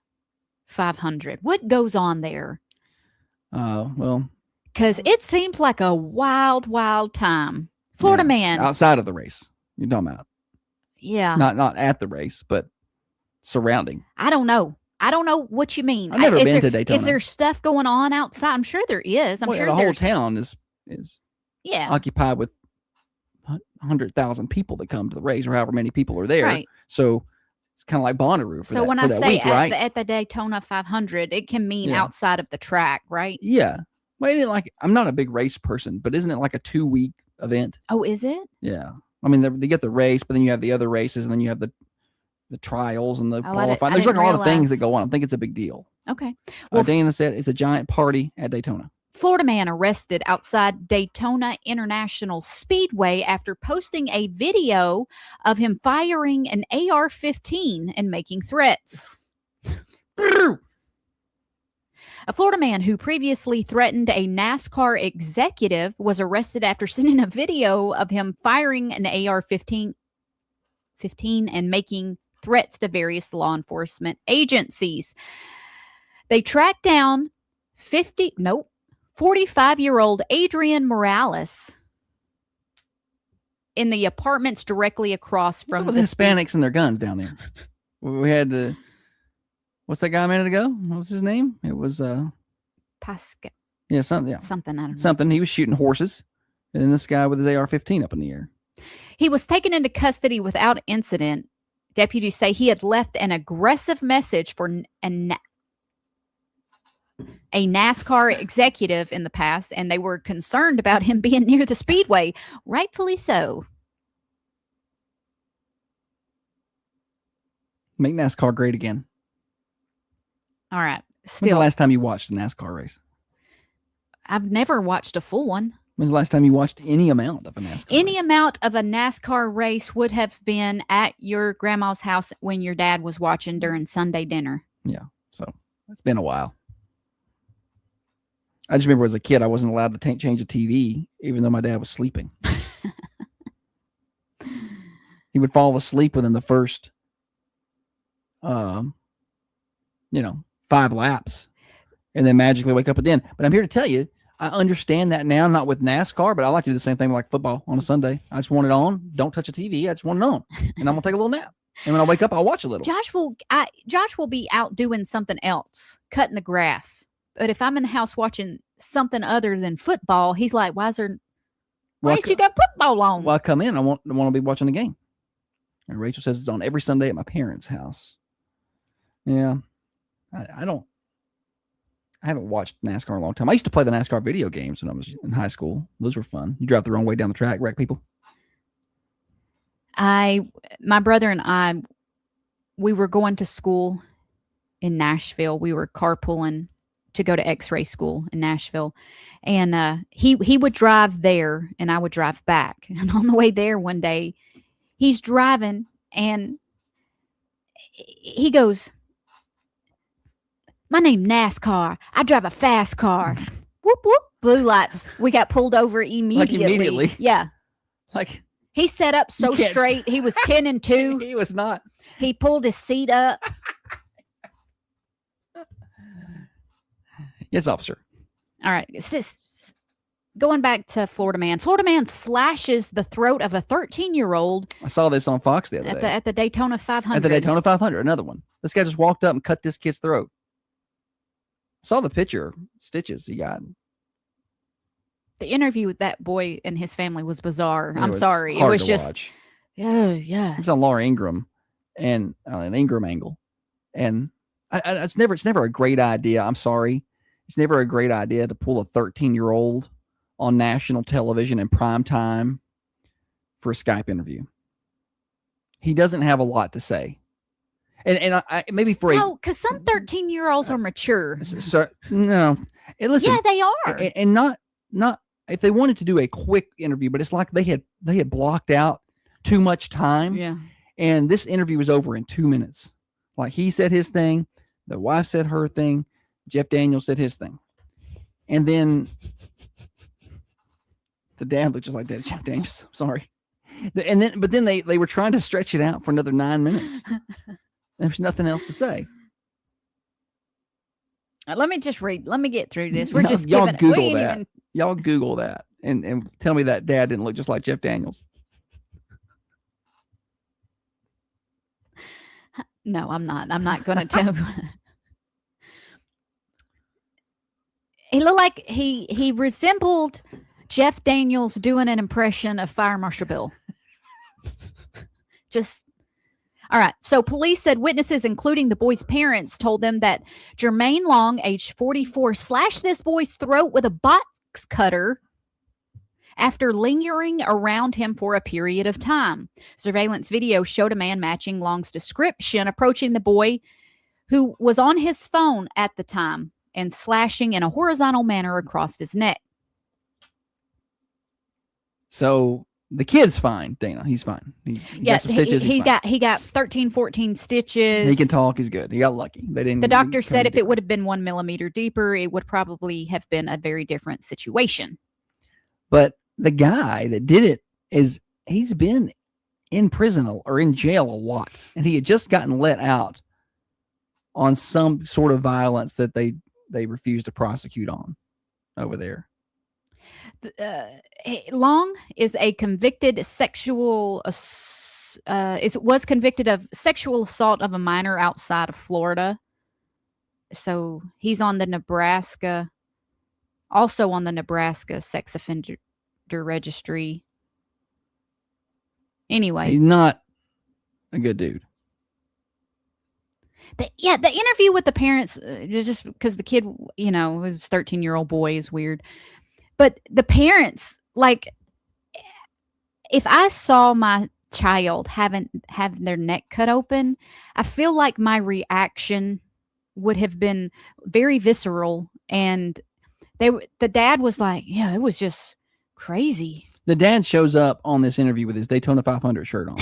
500? What goes on there? Well, because it seems like a wild time. Florida man outside of the race. You're talking about? Yeah, not at the race, but surrounding. I don't know what you mean. I've never been to Daytona. Is there stuff going on outside? I'm sure there is. I'm sure the whole town is occupied with 100,000 people that come to the race, or however many people are there. Right. So it's kind of like Bonnaroo. So when I that say week, right? at the Daytona 500, it can mean Yeah. outside of the track, right? Yeah. Well, isn't it like, I'm not a big race person, but isn't it like a 2-week event? Oh, is it? Yeah. I mean, they get the race, but then you have the other races, and then you have the trials and the Oh, I qualifying. I There's like a didn't lot of things that realize. go on. I think it's a big deal. Okay. Well, Dana said it's a giant party at Daytona. Florida man arrested outside Daytona International Speedway after posting a video of him firing an AR-15 and making threats. A Florida man who previously threatened a NASCAR executive was arrested after sending a video of him firing an AR-15 and making threats to various law enforcement agencies. They tracked down 45-year-old Adrian Morales in the apartments directly across What's up from with the Hispanics and their guns down there? We had what's that guy a minute ago? What was his name? It was Pascal, something. Yeah, something, I don't know. something. He was shooting horses, and then this guy with his AR-15 up in the air. He was taken into custody without incident. Deputies say he had left an aggressive message for a NASCAR executive in the past, and they were concerned about him being near the speedway. Rightfully so. Make NASCAR great again. All right. When's the Still, last time you watched a NASCAR race? I've never watched a full one. When's the last time you watched any amount of a NASCAR Any race? amount of a NASCAR race would have been at your grandma's house when your dad was watching during Sunday dinner. So it's been a while. I just remember as a kid, I wasn't allowed to change the TV, even though my dad was sleeping. He would fall asleep within the first, 5 laps, and then magically wake up at the end. But I'm here to tell you, I understand that now, not with NASCAR, but I like to do the same thing like football on a Sunday. I just want it on. Don't touch the TV. I just want it on. And I'm going to take a little nap. And when I wake up, I'll watch a little. Josh will be out doing something else, cutting the grass. But if I'm in the house watching something other than football, he's like, why ain't you got football on? Well, I come in, I want to be watching the game. And Rachel says it's on every Sunday at my parents' house. Yeah. I haven't watched NASCAR in a long time. I used to play the NASCAR video games when I was in high school. Those were fun. You drive the wrong way down the track, wreck people. My brother and I, we were going to school in Nashville. We were carpooling to go to X-ray school in Nashville. And he would drive there and I would drive back. And on the way there one day, he's driving and he goes, my name NASCAR. I drive a fast car. Whoop, whoop. Blue lights. We got pulled over immediately. immediately? Yeah. Like, He set up so can't- straight. He was 10 and 2. he was not. He pulled his seat up. Yes, officer. All right. Going back to Florida man. Florida man slashes the throat of a 13-year-old I saw this on Fox the other day. at the Daytona 500. At the Daytona 500, another one. This guy just walked up and cut this kid's throat. Saw the picture, stitches he got. The interview with that boy and his family was bizarre. It I'm was sorry. It hard was to just, watch. yeah. It was on Laura Ingraham and an Ingram angle. And it's never a great idea. I'm sorry. It's never a great idea to pull a 13-year-old on national television in prime time for a Skype interview. He doesn't have a lot to say. And I maybe for No, because some 13-year-olds are mature. no. And listen, Yeah, they are. and not if they wanted to do a quick interview, but it's like they had blocked out too much time. Yeah. And this interview was over in 2 minutes. Like he said his thing, the wife said her thing, Jeff Daniels said his thing. And then the dad looked just like that, Jeff Daniels. Sorry. But then they were trying to stretch it out for another 9 minutes. There's nothing else to say. Let me just read. Let me get through this. We're Y'all- just y'all giving. we Google ain't that. even- Y'all Google that and tell me that dad didn't look just like Jeff Daniels. No, I'm not. I'm not going to tell. He looked like he resembled Jeff Daniels doing an impression of Fire Marshal Bill. Just all right. So police said witnesses, including the boy's parents, told them that Jermaine Long, age 44, slashed this boy's throat with a box cutter after lingering around him for a period of time. Surveillance video showed a man matching Long's description approaching the boy, who was on his phone at the time, and slashing in a horizontal manner across his neck. So the kid's fine, Dana. He's fine. He got some stitches. He he's fine. got 13, 14 stitches. He can talk. He's good. He got lucky. They didn't. The doctor said if it would have been 1 millimeter deeper, it would probably have been a very different situation. But the guy that did it he's been in prison or in jail a lot, and he had just gotten let out on some sort of violence that they refused to prosecute on over there. Long is a convicted was convicted of sexual assault of a minor outside of Florida. So he's on the Nebraska sex offender registry. Anyway, he's not a good dude. The interview with the parents, just because the kid, his 13-year-old boy is weird. But the parents, like, if I saw my child having their neck cut open, I feel like my reaction would have been very visceral. And the dad was like, yeah, it was just crazy. The dad shows up on this interview with his Daytona 500 shirt on.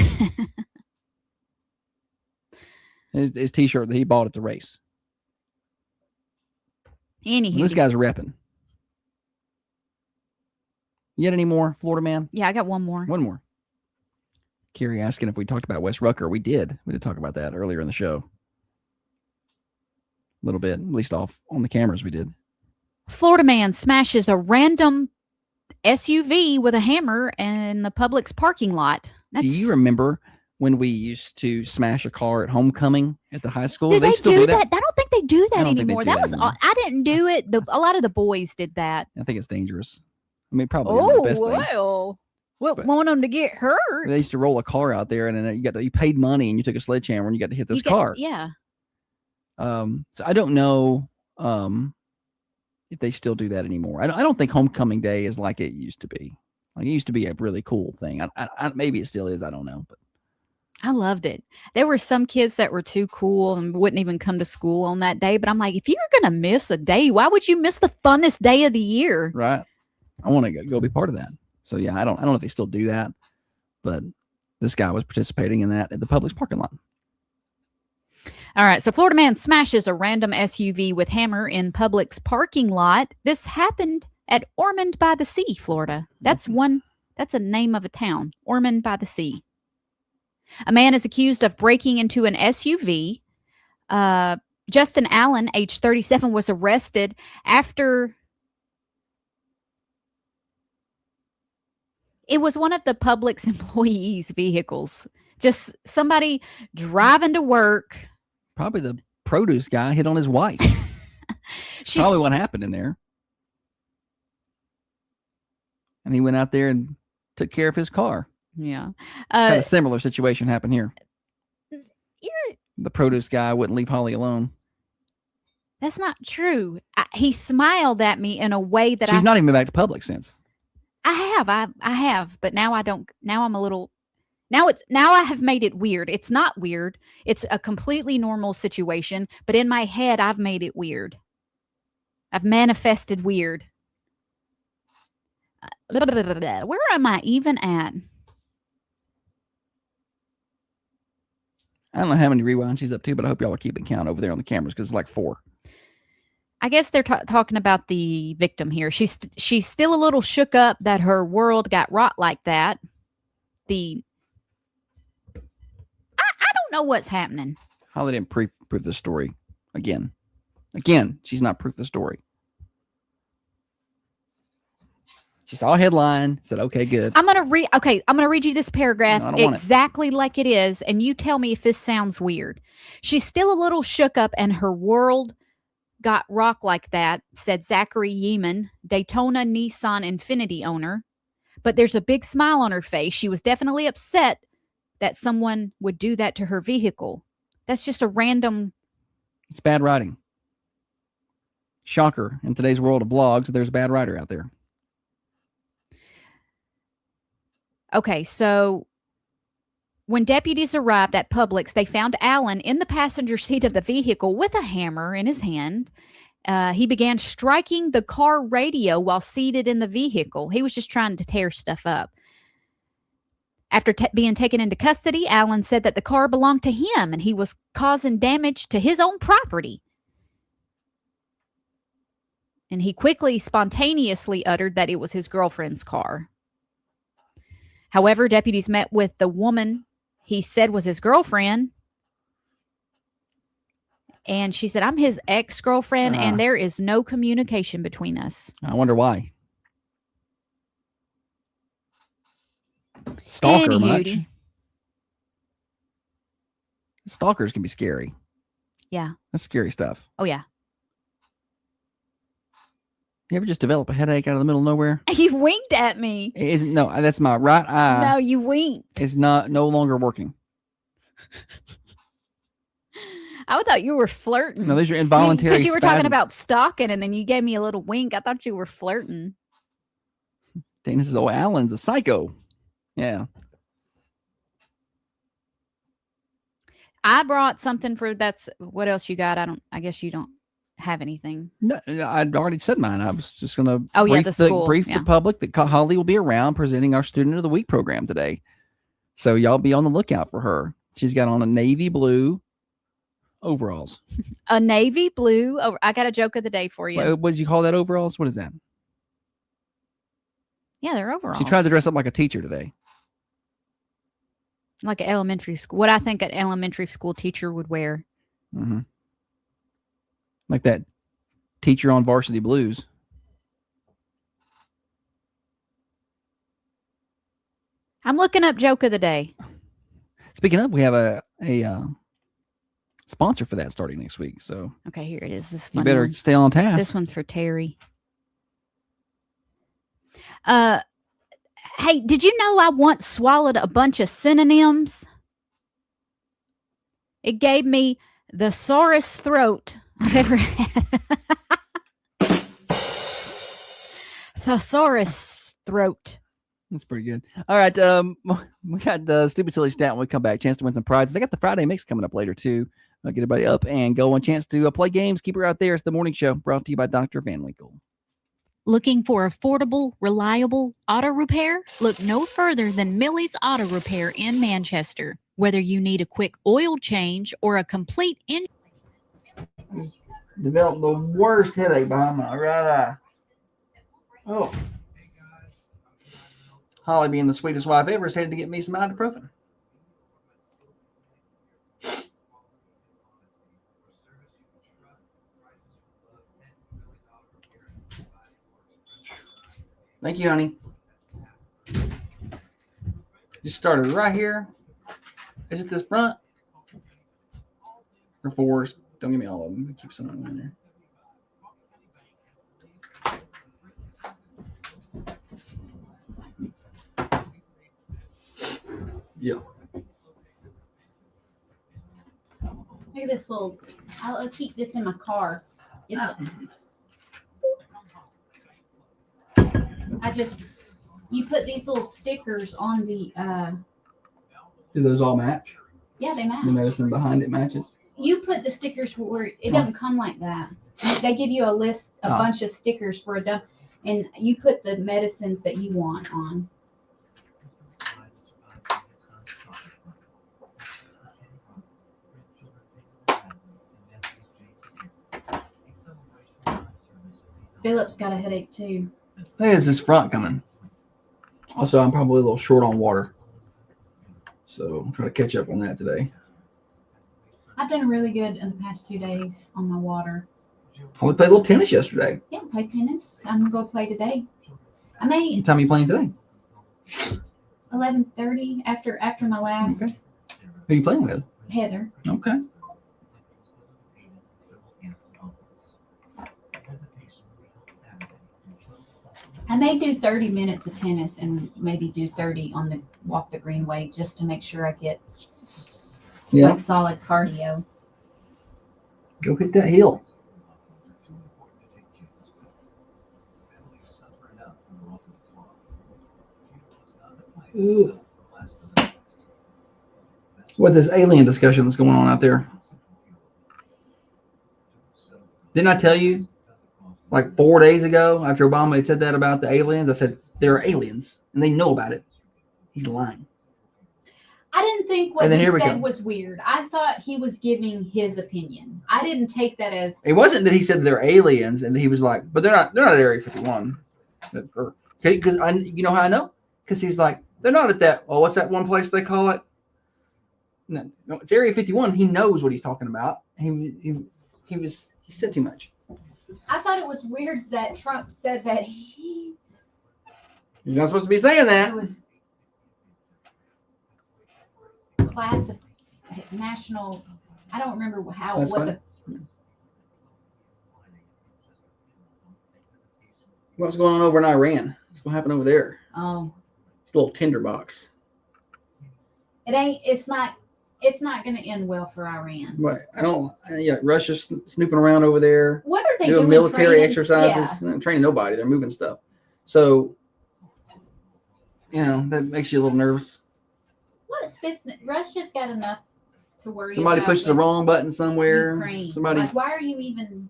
his T-shirt that he bought at the race. Anywho, this guy's repping. You got any more, Florida man? Yeah, I got one more. One more. Carrie asking if we talked about Wes Rucker. We did. We did talk about that earlier in the show. A little bit, at least off on the cameras we did. Florida man smashes a random SUV with a hammer in the Publix parking lot. Do you remember when we used to smash a car at homecoming at the high school? Do they still do that? I don't think they do that anymore. That was anymore. I didn't do it. A lot of the boys did that. I think it's dangerous. I mean, probably not the best thing. Well, want them to get hurt. They used to roll a car out there, and then you paid money, and you took a sledgehammer, and you got to hit this car. Yeah. So I don't know if they still do that anymore. I don't think homecoming day is like it used to be. Like, it used to be a really cool thing. I maybe it still is. I don't know, but I loved it. There were some kids that were too cool and wouldn't even come to school on that day. But I'm like, if you're gonna miss a day, why would you miss the funnest day of the year? Right. I want to go be part of that. So yeah, I don't know if they still do that, but this guy was participating in that at the Publix parking lot. All right. So Florida man smashes a random SUV with hammer in Publix parking lot. This happened at Ormond by the Sea, Florida. That's a name of a town, Ormond by the Sea. A man is accused of breaking into an SUV. Justin Allen, age 37, was arrested after it was one of the Publix employees' vehicles. Just somebody driving to work. Probably the produce guy hit on his wife. Probably what happened in there. And he went out there and took care of his car. Yeah. Had a similar situation happen here. The produce guy wouldn't leave Holly alone. That's not true. He smiled at me in a way that She's not even been back to Publix since. I have, but now I don't. Now I'm a little. Now I have made it weird. It's not weird. It's a completely normal situation, but in my head, I've made it weird. I've manifested weird. Where am I even at? I don't know how many rewinds she's up to, but I hope y'all are keeping count over there on the cameras because it's like 4. I guess they're talking about the victim here. She's still a little shook up that her world got rot like that. I don't know what's happening. Holly didn't prove the story. Again, she's not proof the story. She saw a headline, said, okay, good. I'm going to read you this paragraph exactly like it is, and you tell me if this sounds weird. She's still a little shook up and her world got rock like that, said Zachary Yeeman, Daytona Nissan Infiniti owner. But there's a big smile on her face. She was definitely upset that someone would do that to her vehicle. That's just a random. It's bad writing. Shocker. In today's world of blogs, there's a bad writer out there. Okay, so when deputies arrived at Publix, they found Alan in the passenger seat of the vehicle with a hammer in his hand. He began striking the car radio while seated in the vehicle. He was just trying to tear stuff up. After being taken into custody, Alan said that the car belonged to him and he was causing damage to his own property. And he quickly, spontaneously uttered that it was his girlfriend's car. However, deputies met with the woman he said was his girlfriend. And she said, I'm his ex-girlfriend, and there is no communication between us. I wonder why. Stalker much? Stalkers can be scary. Yeah. That's scary stuff. Oh, yeah. You ever just develop a headache out of the middle of nowhere? You winked at me. No, that's my right eye. No, you winked. It's no longer working. I thought you were flirting. No, these are involuntary Because you were talking spasms. about stalking, and then you gave me a little wink. I thought you were flirting. Dang, this is old Alan's a psycho. Yeah. I brought something for that's what else you got? I guess you don't have anything. No, I'd already said mine. I was just going to brief the public that Holly will be around presenting our Student of the Week program today. So y'all be on the lookout for her. She's got on a navy blue overalls. A navy blue. I got a joke of the day for you. What did you call that, overalls? What is that? Yeah, they're overalls. She tried to dress up like a teacher today. Like an elementary school. What I think an elementary school teacher would wear. Mm-hmm. Like that teacher on Varsity Blues. I'm looking up joke of the day. Speaking of, we have a sponsor for that starting next week. So okay, here it is. This is you funny better one. stay on task. This one's for Terry. Hey, did you know I once swallowed a bunch of synonyms? It gave me the sorest throat I've ever had. Thesaurus throat. That's pretty good. All right. We got Stupid Silly Stat when we come back. Chance to win some prizes. I got the Friday mix coming up later, too. I'll get everybody up and go. One chance to play games. Keep her out there. It's the morning show brought to you by Dr. Van Winkle. Looking for affordable, reliable auto repair? Look no further than Millie's Auto Repair in Manchester. Whether you need a quick oil change or a complete Developed the worst headache behind my right eye. Oh. Holly, being the sweetest wife ever, is headed to get me some ibuprofen. Thank you, honey. Just started right here. Is it this front? Or fours? Don't give me all of them. Keep some of them in there. Yeah. Look at this little. I'll keep this in my car. You put these little stickers on the. Do those all match? Yeah, they match. The medicine behind it matches? You put the stickers where it doesn't come like that. They give you a bunch of stickers for a dump, and you put the medicines that you want on. Philip's got a headache too. There's this front coming. Also, I'm probably a little short on water. So I'm trying to catch up on that today. I've done really good in the past 2 days on my water. We played a little tennis yesterday. Yeah, play tennis. I'm gonna go play today. I may What time are you playing today? 11:30 after my last. Okay. Who are you playing with? Heather. Okay. I may do 30 minutes of tennis and maybe do 30 on the walk the greenway just to make sure I get Yeah. like solid cardio. Go hit that hill. Ugh. What this alien discussion that's going on out there? Didn't I tell you, like 4 days ago, after Obama had said that about the aliens, I said there are aliens and they know about it. He's lying. I didn't think what And then he here we said go. was weird. I thought he was giving his opinion. I didn't take that as It wasn't that he said they're aliens and he was like, but they're not at Area 51. Okay, because you know how I know? Because he was like, they're not at that. Oh, what's that one place they call it? No, it's Area 51. He knows what he's talking about. He said too much. I thought it was weird that Trump said that He's not supposed to be saying that. it was class of national. I don't remember how That's what fine. the What's going on over in Iran? What's going to happen over there? oh It's a little tinderbox. it's not going to end well for Iran. But I don't. Yeah, Russia's snooping around over there, What are they doing doing? military training? exercises. Yeah. They're not training nobody. They're moving stuff. So, that makes you a little nervous. What's business? Russia's got enough to worry Somebody about. pushes the with wrong button somewhere. Ukraine. Somebody, Like, why are you even?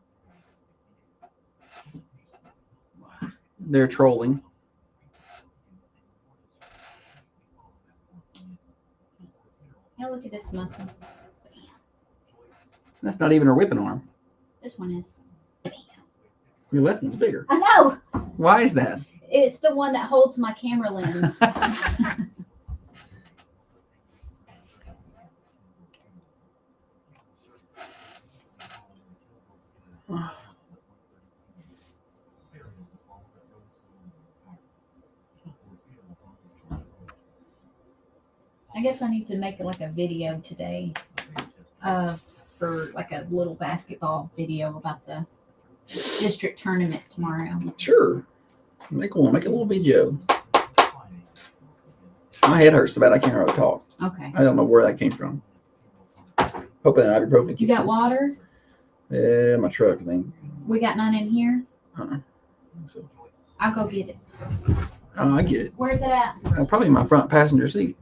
they're trolling. Now look at this muscle. That's not even her whipping arm. This one is. Your left one's bigger. I know. Why is that? It's the one that holds my camera lens. I guess I need to make like a video today, for like a little basketball video about the district tournament tomorrow. Sure. Make one. Make a little video. My head hurts so bad I can't hardly talk. Okay. I don't know where that came from. Hoping that ibuprofen You keeps got it. water? Yeah, my truck, I think. We got none in here. So, I'll go get it. I get it. Where's it at? Probably in my front passenger seat.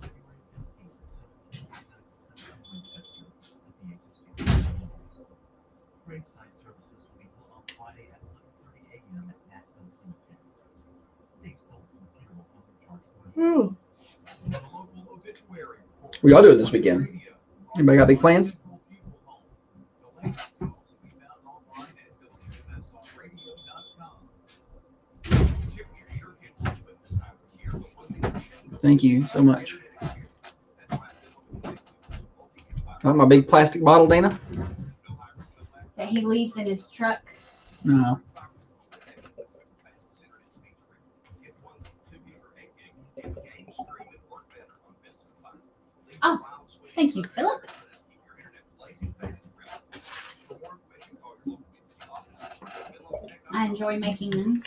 What y'all doing this weekend? Anybody got big plans? Thank you so much. Want my big plastic bottle, Dana? That he leaves in his truck. No. Oh, thank you, Philip. I enjoy making them.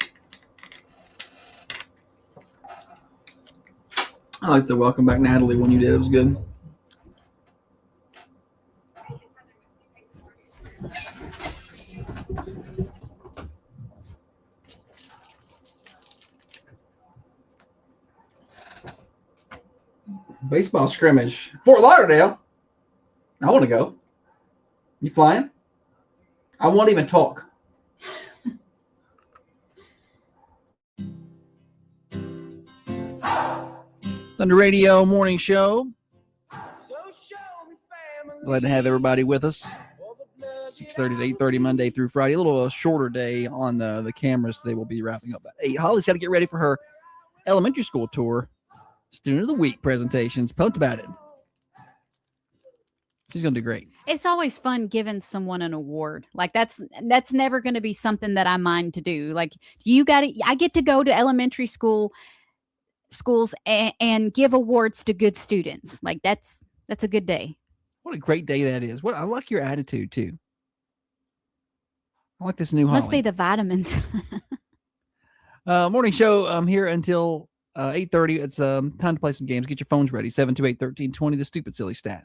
I like the welcome back Natalie one you did. It was good. Baseball scrimmage. Fort Lauderdale. I want to go. You flying? I won't even talk. Thunder Radio Morning Show. Glad to have everybody with us. 6:30 to 8:30 Monday through Friday. A little shorter day on the cameras today. We'll be wrapping up at 8. Holly's got to get ready for her elementary school tour. Student of the Week presentations. Pumped about it. She's going to do great. It's always fun giving someone an award. Like that's never going to be something that I mind to do. Like I get to go to elementary schools and give awards to good students. Like that's a good day. What a great day that is. I like your attitude too. I like this new Holly. Must be the vitamins. Morning show. I'm here until 8:30. It's time to play some games. Get your phones ready. 728-1320. The stupid silly stat.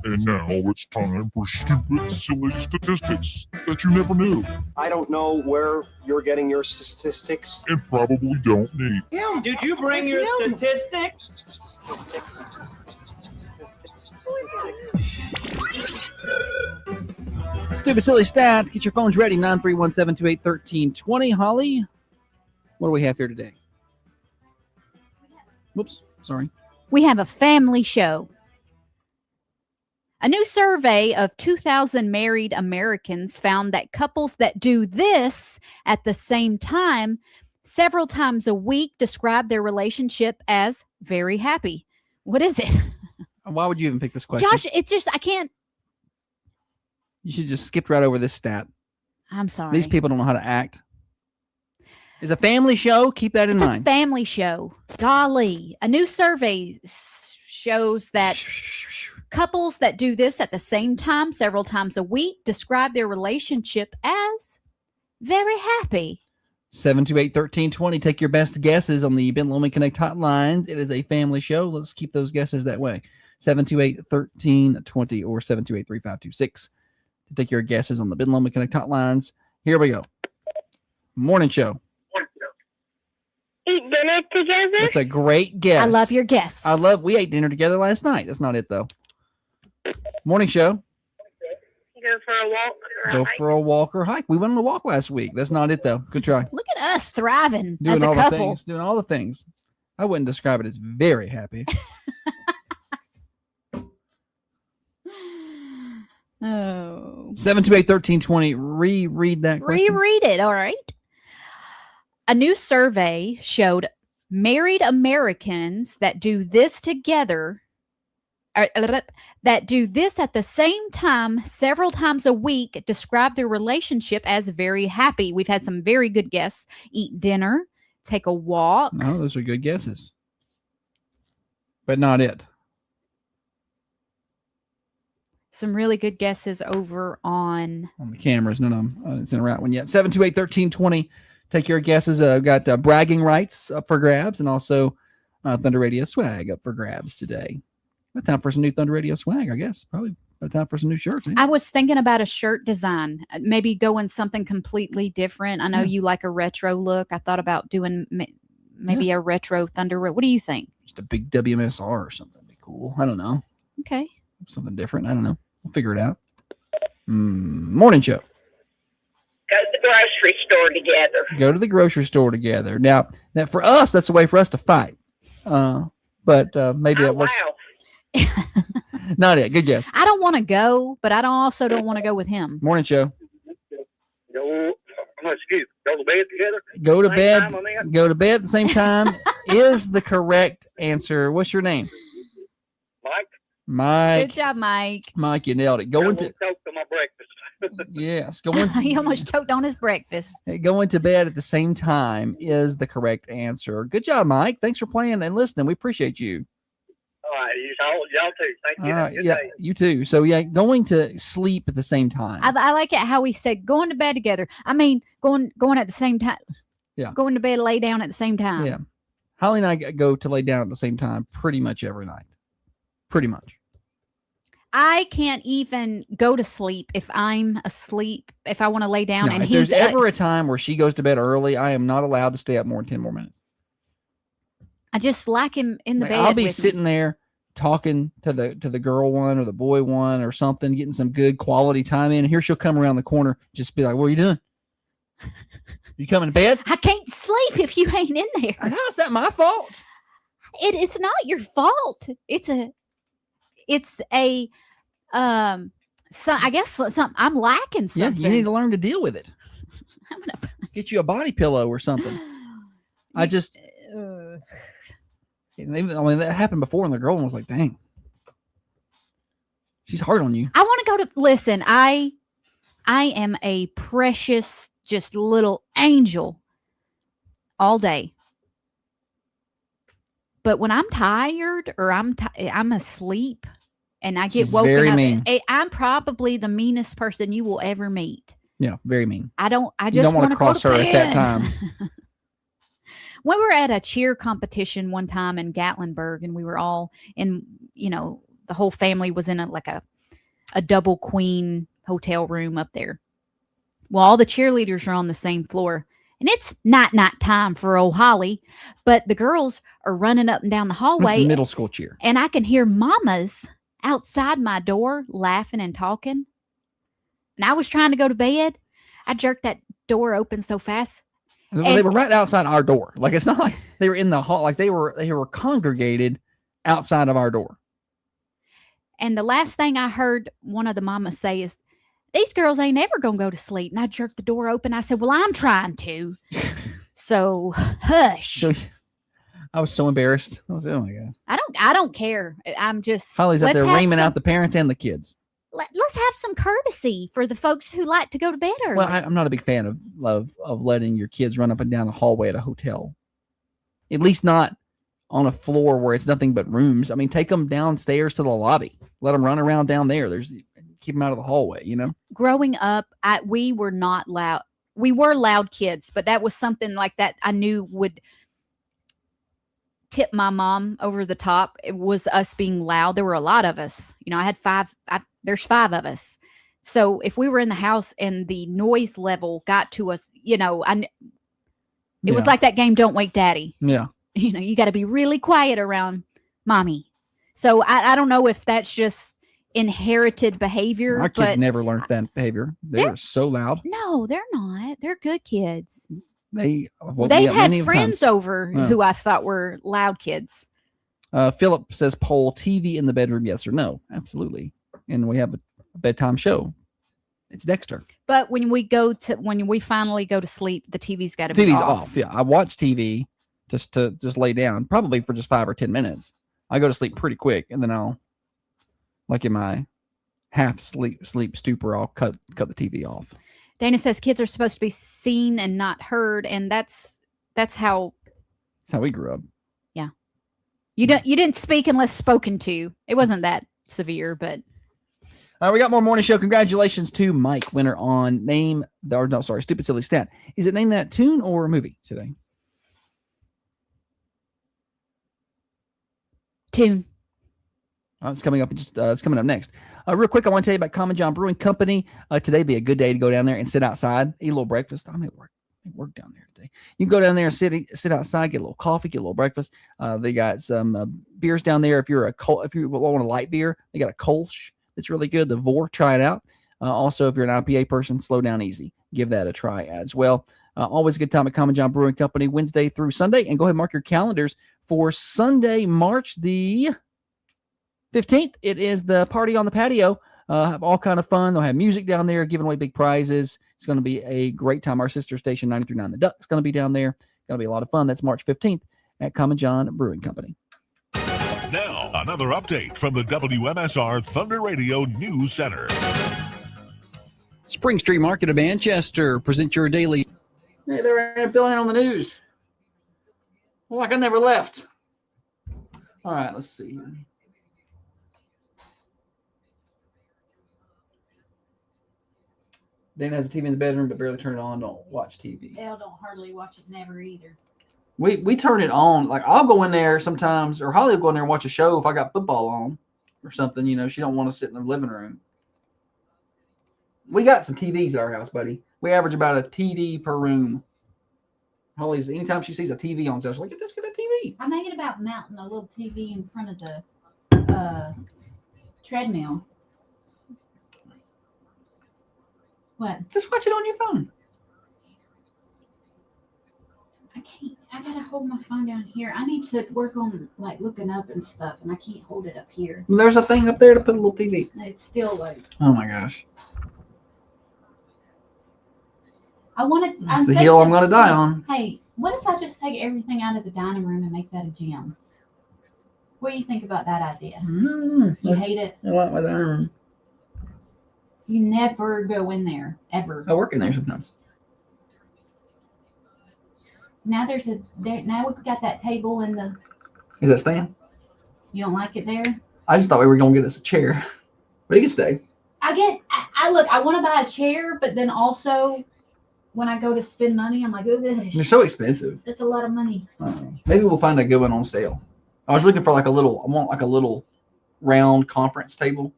And now it's time for stupid, silly statistics that you never knew I don't know where you're getting your statistics. and probably don't need. Him, did you bring your statistics? Stupid silly stat. Get your phones ready. 931-728-1320. Holly, what do we have here today? Whoops. Sorry. We have a family show. A new survey of 2,000 married Americans found that couples that do this at the same time several times a week describe their relationship as very happy. What is it? Why would you even pick this question? Josh, it's just, I can't. You should just skip right over this stat. I'm sorry. These people don't know how to act. It's a family show. Keep that in It's a mind. family show. Golly. A new survey shows that couples that do this at the same time several times a week describe their relationship as very happy. 728-1320. Take your best guesses on the Ben Lomond Connect hotlines. It is a family show. Let's keep those guesses that way. 728-1320 or 728-3526 to take your guesses on the Ben Lomond Connect hotlines. Here we go. Morning show. Eat dinner together? That's a great guess. I love your guess. We ate dinner together last night. That's not it though. Morning show. Go for a walk? Or Go a hike? for a walk or hike. We went on a walk last week. That's not it though. Good try. Look at us thriving Doing as a all the couple. things. Doing all the things. I wouldn't describe it as very happy. Oh. 728-1320. Reread that question. Reread it, all right. A new survey showed married Americans that do this together, that do this at the same time several times a week, describe their relationship as very happy. We've had some very good guests. Eat dinner, take a walk. No, those are good guesses. But not it. Some really good guesses over on. On the cameras. None of them. It's in the right one yet. 728-1320. Take your guesses. I've got bragging rights up for grabs and also Thunder Radio swag up for grabs today. About time for some new Thunder Radio swag, I guess. Probably about time for some new shirts. I was thinking about a shirt design, maybe going something completely different. I know you like a retro look. I thought about doing maybe a retro Thunder. What do you think? Just a big WMSR or something would be cool. I don't know. Okay. Something different. I don't know. We'll figure it out. Morning show. Go to the grocery store together. Go to the grocery store together. Now for us, that's a way for us to fight. But maybe that works. Wow. Not it. Good guess. I don't want to go, but I also don't want to go with him. Morning show. Go to bed together. Go to Same bed. time, I mean? Go to bed at the same time is the correct answer. What's your name? Mike. Mike. Good job, Mike. Mike, you nailed it. Going to Coke to my breakfast. yes, going He almost choked on his breakfast. going to bed at the same time is the correct answer. Good job, Mike. Thanks for playing and listening. We appreciate you. All right, y'all too. Thank you. All right, Good yeah, day. you too. So yeah, going to sleep at the same time. I like it how he said going to bed together. I mean, going at the same time. Yeah. Going to bed, lay down at the same time. Yeah. Holly and I go to lay down at the same time pretty much every night. Pretty much. I can't even go to sleep if I'm asleep. If I want to lay down, No, and if he's there's ever a time where she goes to bed early, I am not allowed to stay up more than 10 more minutes. I just like him in the Like, bed. I'll be with sitting me. there talking to the girl one or the boy one or something, getting some good quality time in. And here she'll come around the corner, just be like, "What are you doing? You coming to bed?" I can't sleep if you ain't in there. How's that my fault? It's not your fault. It's a so I guess something I'm lacking Yeah, something. you need to learn to deal with it. I'm gonna Get you a body pillow or something. I just, uh, that happened before, and the girl was like, "Dang, she's hard on you." I want to go to listen. I am a precious, just little angel all day. But when I'm tired or I'm asleep and I get She's woken very up, mean. I'm probably the meanest person you will ever meet. Yeah, very mean. I You just don't want want to cross her at that time. We were at a cheer competition one time in Gatlinburg, and we were all in, the whole family was in a double queen hotel room up there. Well, all the cheerleaders are on the same floor, and it's night time for old Holly, but the girls are running up and down the This hallway, is middle school cheer. and I can hear mamas outside my door laughing and talking. And I was trying to go to bed. I jerked that door open so fast. They were right outside our door. Like, it's not like they were in the hall. Like, they were congregated outside of our door. And the last thing I heard one of the mamas say is, "These girls ain't ever going to go to sleep." And I jerked the door open. I said, "Well, I'm trying to." So, hush. So, I was so embarrassed. I was, oh my God. I don't care. I'm just. Holly's out let's there have reaming some- out the parents and the kids. Let's have some courtesy for the folks who like to go to bed early. Well, I'm not a big fan of letting your kids run up and down a hallway at a hotel. At least not on a floor where it's nothing but rooms. I mean, take them downstairs to the lobby. Let them run around down there. Keep them out of the hallway, Growing up, we were not loud. We were loud kids, but that was something like that I knew would tip my mom over the top. It was us being loud. There were a lot of us. I had there's 5 of us. So if we were in the house and the noise level got to us, it was like that game, Don't Wake Daddy. Yeah. You got to be really quiet around mommy. So I don't know if that's just inherited behavior. Our kids but never learned that behavior. They were so loud. No, they're not. They're good kids. They had friends over who I thought were loud kids. Philip says, poll TV in the bedroom, yes or no? Absolutely. And we have a bedtime show. It's Dexter. But when we finally go to sleep, the TV's got to be TV's off. off. Yeah, I watch TV just to lay down, probably for just 5 or 10 minutes. I go to sleep pretty quick, and then I'll, like in my half sleep stupor, I'll cut the TV off. Dana says kids are supposed to be seen and not heard, and that's how we grew up. Yeah, you didn't speak unless spoken to. It wasn't that severe, but. We got more morning show. Congratulations to Mike, winner on Stupid Silly Stat. Is it Name That Tune or movie today? Tune. It's coming up. It's coming up next. Real quick, I want to tell you about Common John Brewing Company. Today be a good day to go down there and sit outside, eat a little breakfast. I'm at work down there today. You can go down there and sit outside, get a little coffee, get a little breakfast. They got some beers down there. If you want a light beer, they got a Kolsch that's really good. The Vor, try it out. Also, if you're an IPA person, Slow Down Easy, give that a try as well. Always a good time at Common John Brewing Company, Wednesday through Sunday. And go ahead and mark your calendars for Sunday, March the 15th. It is the party on the patio. Have all kind of fun. They'll have music down there, giving away big prizes. It's going to be a great time. Our sister station, 93.9 The Duck, is going to be down there. Going to be a lot of fun. That's March 15th at Common John Brewing Company. Now, another update from the WMSR Thunder Radio News Center. Spring Street Market of Manchester present your daily. Hey, they're filling in on the news. Like I never left. All right, let's see here. Dana has a TV in the bedroom, but barely turn it on. Don't watch TV. Elle don't hardly watch it never either. We turn it on. Like, I'll go in there sometimes, or Holly will go in there and watch a show if I got football on or something. She don't want to sit in the living room. We got some TVs at our house, buddy. We average about a TV per room. Holly's, anytime she sees a TV on, she's like, let's get a TV. I'm thinking about mounting a little TV in front of the treadmill. What? Just watch it on your phone. I can't. I gotta hold my phone down here. I need to work on looking up and stuff, and I can't hold it up here. There's a thing up there to put a little TV. It's still Oh my gosh. I want to. It's the hill I'm gonna die on. Hey, what if I just take everything out of the dining room and make that a gym? What do you think about that idea? You hate it? I like my dining room. You never go in there ever. I work in there sometimes. Now now we've got that table in the. Is that staying? You don't like it there? I just thought we were gonna get us a chair, but it can stay. I I want to buy a chair, but then also when I go to spend money, I'm like, oh, They're so expensive. that's a lot of money. Maybe we'll find a good one on sale. I was looking for I want like a little round conference table.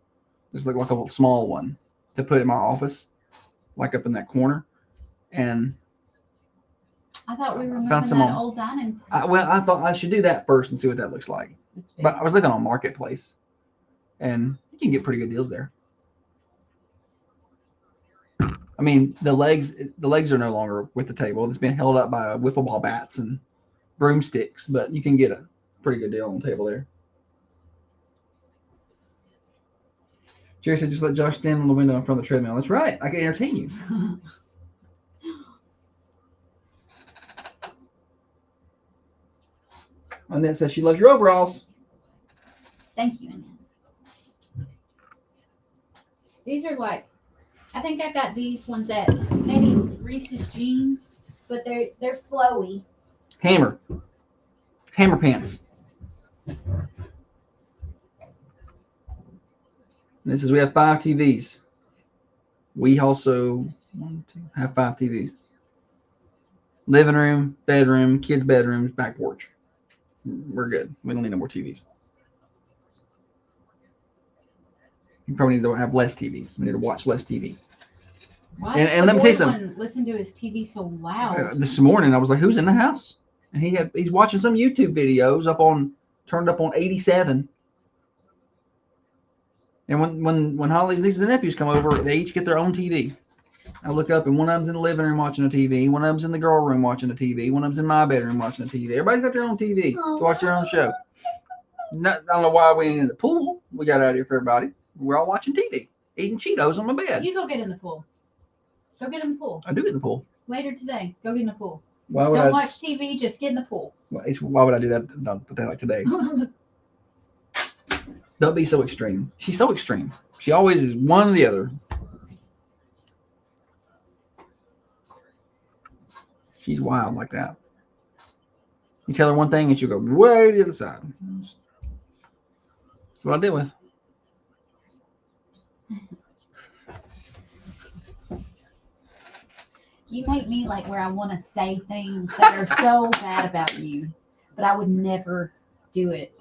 Just like a small one to put in my office, like up in that corner. And I thought we were moving Found some that on- old dining. I thought I should do that first and see what that looks like. It's big. But I was looking on Marketplace, and you can get pretty good deals there. I mean, the legs are no longer with the table. It's been held up by wiffle ball bats and broomsticks, but you can get a pretty good deal on the table there. Jerry said, just let Josh stand on the window in front of the treadmill. That's right. I can entertain you. Annette says she loves your overalls. Thank you, Annette. These are like, I think I got these ones at maybe Reese's Jeans, but they're flowy. Hammer pants. And it says we have 5 TVs. We also have 5 TVs. Living room, bedroom, kids' bedrooms, back porch. We're good. We don't need no more TVs. You probably need to have less TVs. We need to watch less TV. Why And does let me the tell you boy something. one listen to his TV so loud? This morning I was like, who's in the house? And he's watching some YouTube videos turned up on 87. And when Holly's nieces and nephews come over, they each get their own TV. I look up and one of them's in the living room watching a TV, one of them's in the girl room watching a TV, one of them's in my bedroom watching a TV. Everybody's got their own TV to watch their own show. I don't know why we ain't in the pool. We got out here for everybody. We're all watching TV, eating Cheetos on my bed. You go get in the pool. Go get in the pool. I do get in the pool. Later today, go get in the pool. Why would Don't I? watch TV, just get in the pool. Why would I do that on a day like today? Don't be so extreme. She's so extreme. She always is one or the other. She's wild like that. You tell her one thing and she'll go way to the other side. That's what I deal with. You make me like where I want to say things that are so bad about you, but I would never do it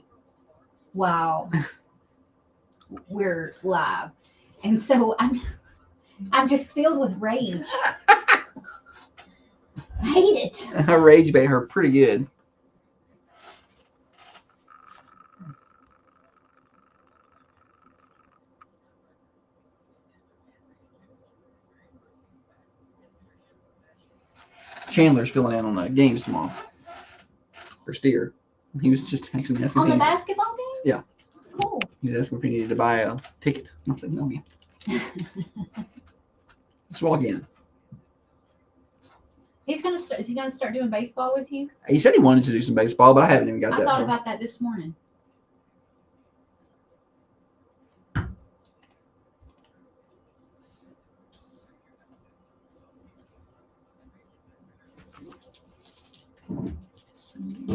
while we're live. And so I'm just filled with rage. I hate it. I rage bait her pretty good. Chandler's filling in on the games tomorrow for Steer. He was just texting me asking On the me. basketball games? Yeah. Cool. He was asking if he needed to buy a ticket. I said, no, man. Let's walk in. Is he gonna start doing baseball with you? He said he wanted to do some baseball, but I haven't even got I that thought far. about that this morning.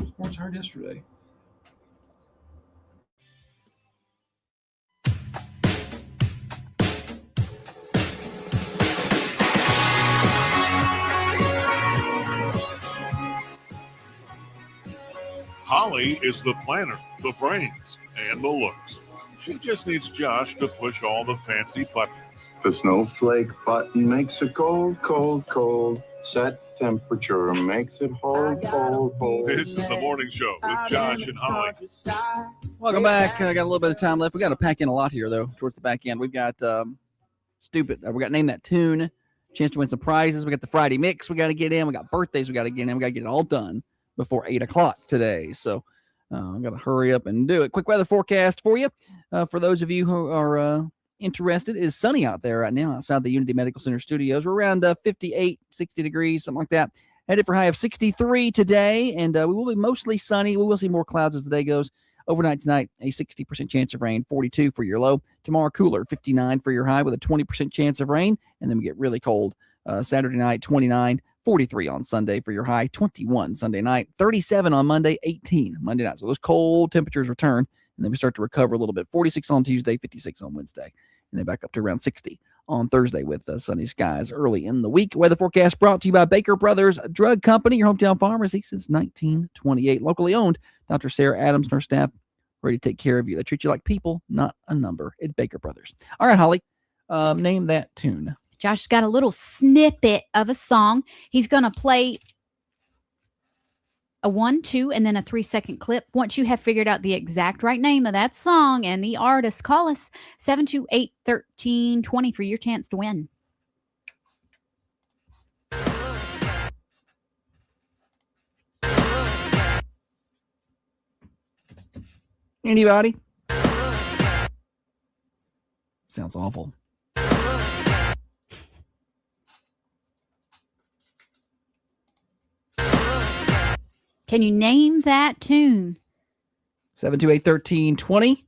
Sports hard yesterday. Holly is the planner, the brains, and the looks. She just needs Josh to push all the fancy buttons. The snowflake button makes it cold, cold, cold. Set temperature makes it hold, hold, hold. This is the morning show with Josh and Holly. Welcome back. I got a little bit of time left. We got to pack in a lot here, though, towards the back end. We've got Stupid. We got Name That Tune. Chance to win some prizes. We got the Friday Mix we got to get in. We got birthdays we got to get in. We got to get it all done before 8 o'clock today. So I've got to hurry up and do it. Quick weather forecast for you. For those of you who are interested, is sunny out there right now outside the Unity Medical Center studios. We're around 58, 60 degrees, something like that. Headed for a high of 63 today, and we will be mostly sunny. We will see more clouds as the day goes. Overnight tonight, a 60% chance of rain, 42 for your low. Tomorrow, cooler, 59 for your high with a 20% chance of rain, and then we get really cold. Saturday night, 29, 43 on Sunday for your high, 21 Sunday night, 37 on Monday, 18 Monday night. So those cold temperatures return, and then we start to recover a little bit. 46 on Tuesday, 56 on Wednesday, and then back up to around 60 on Thursday with sunny skies early in the week. Weather forecast brought to you by Baker Brothers Drug Company, your hometown pharmacy since 1928. Locally owned. Dr. Sarah Adams and her staff ready to take care of you. They treat you like people, not a number at Baker Brothers. All right, Holly, name that tune. Josh's got a little snippet of a song. He's going to play a 1, 2, and then a 3-second clip. Once you have figured out the exact right name of that song and the artist, call us 728-1320 for your chance to win. Anybody? Sounds awful. Can you name that tune? 728-1320.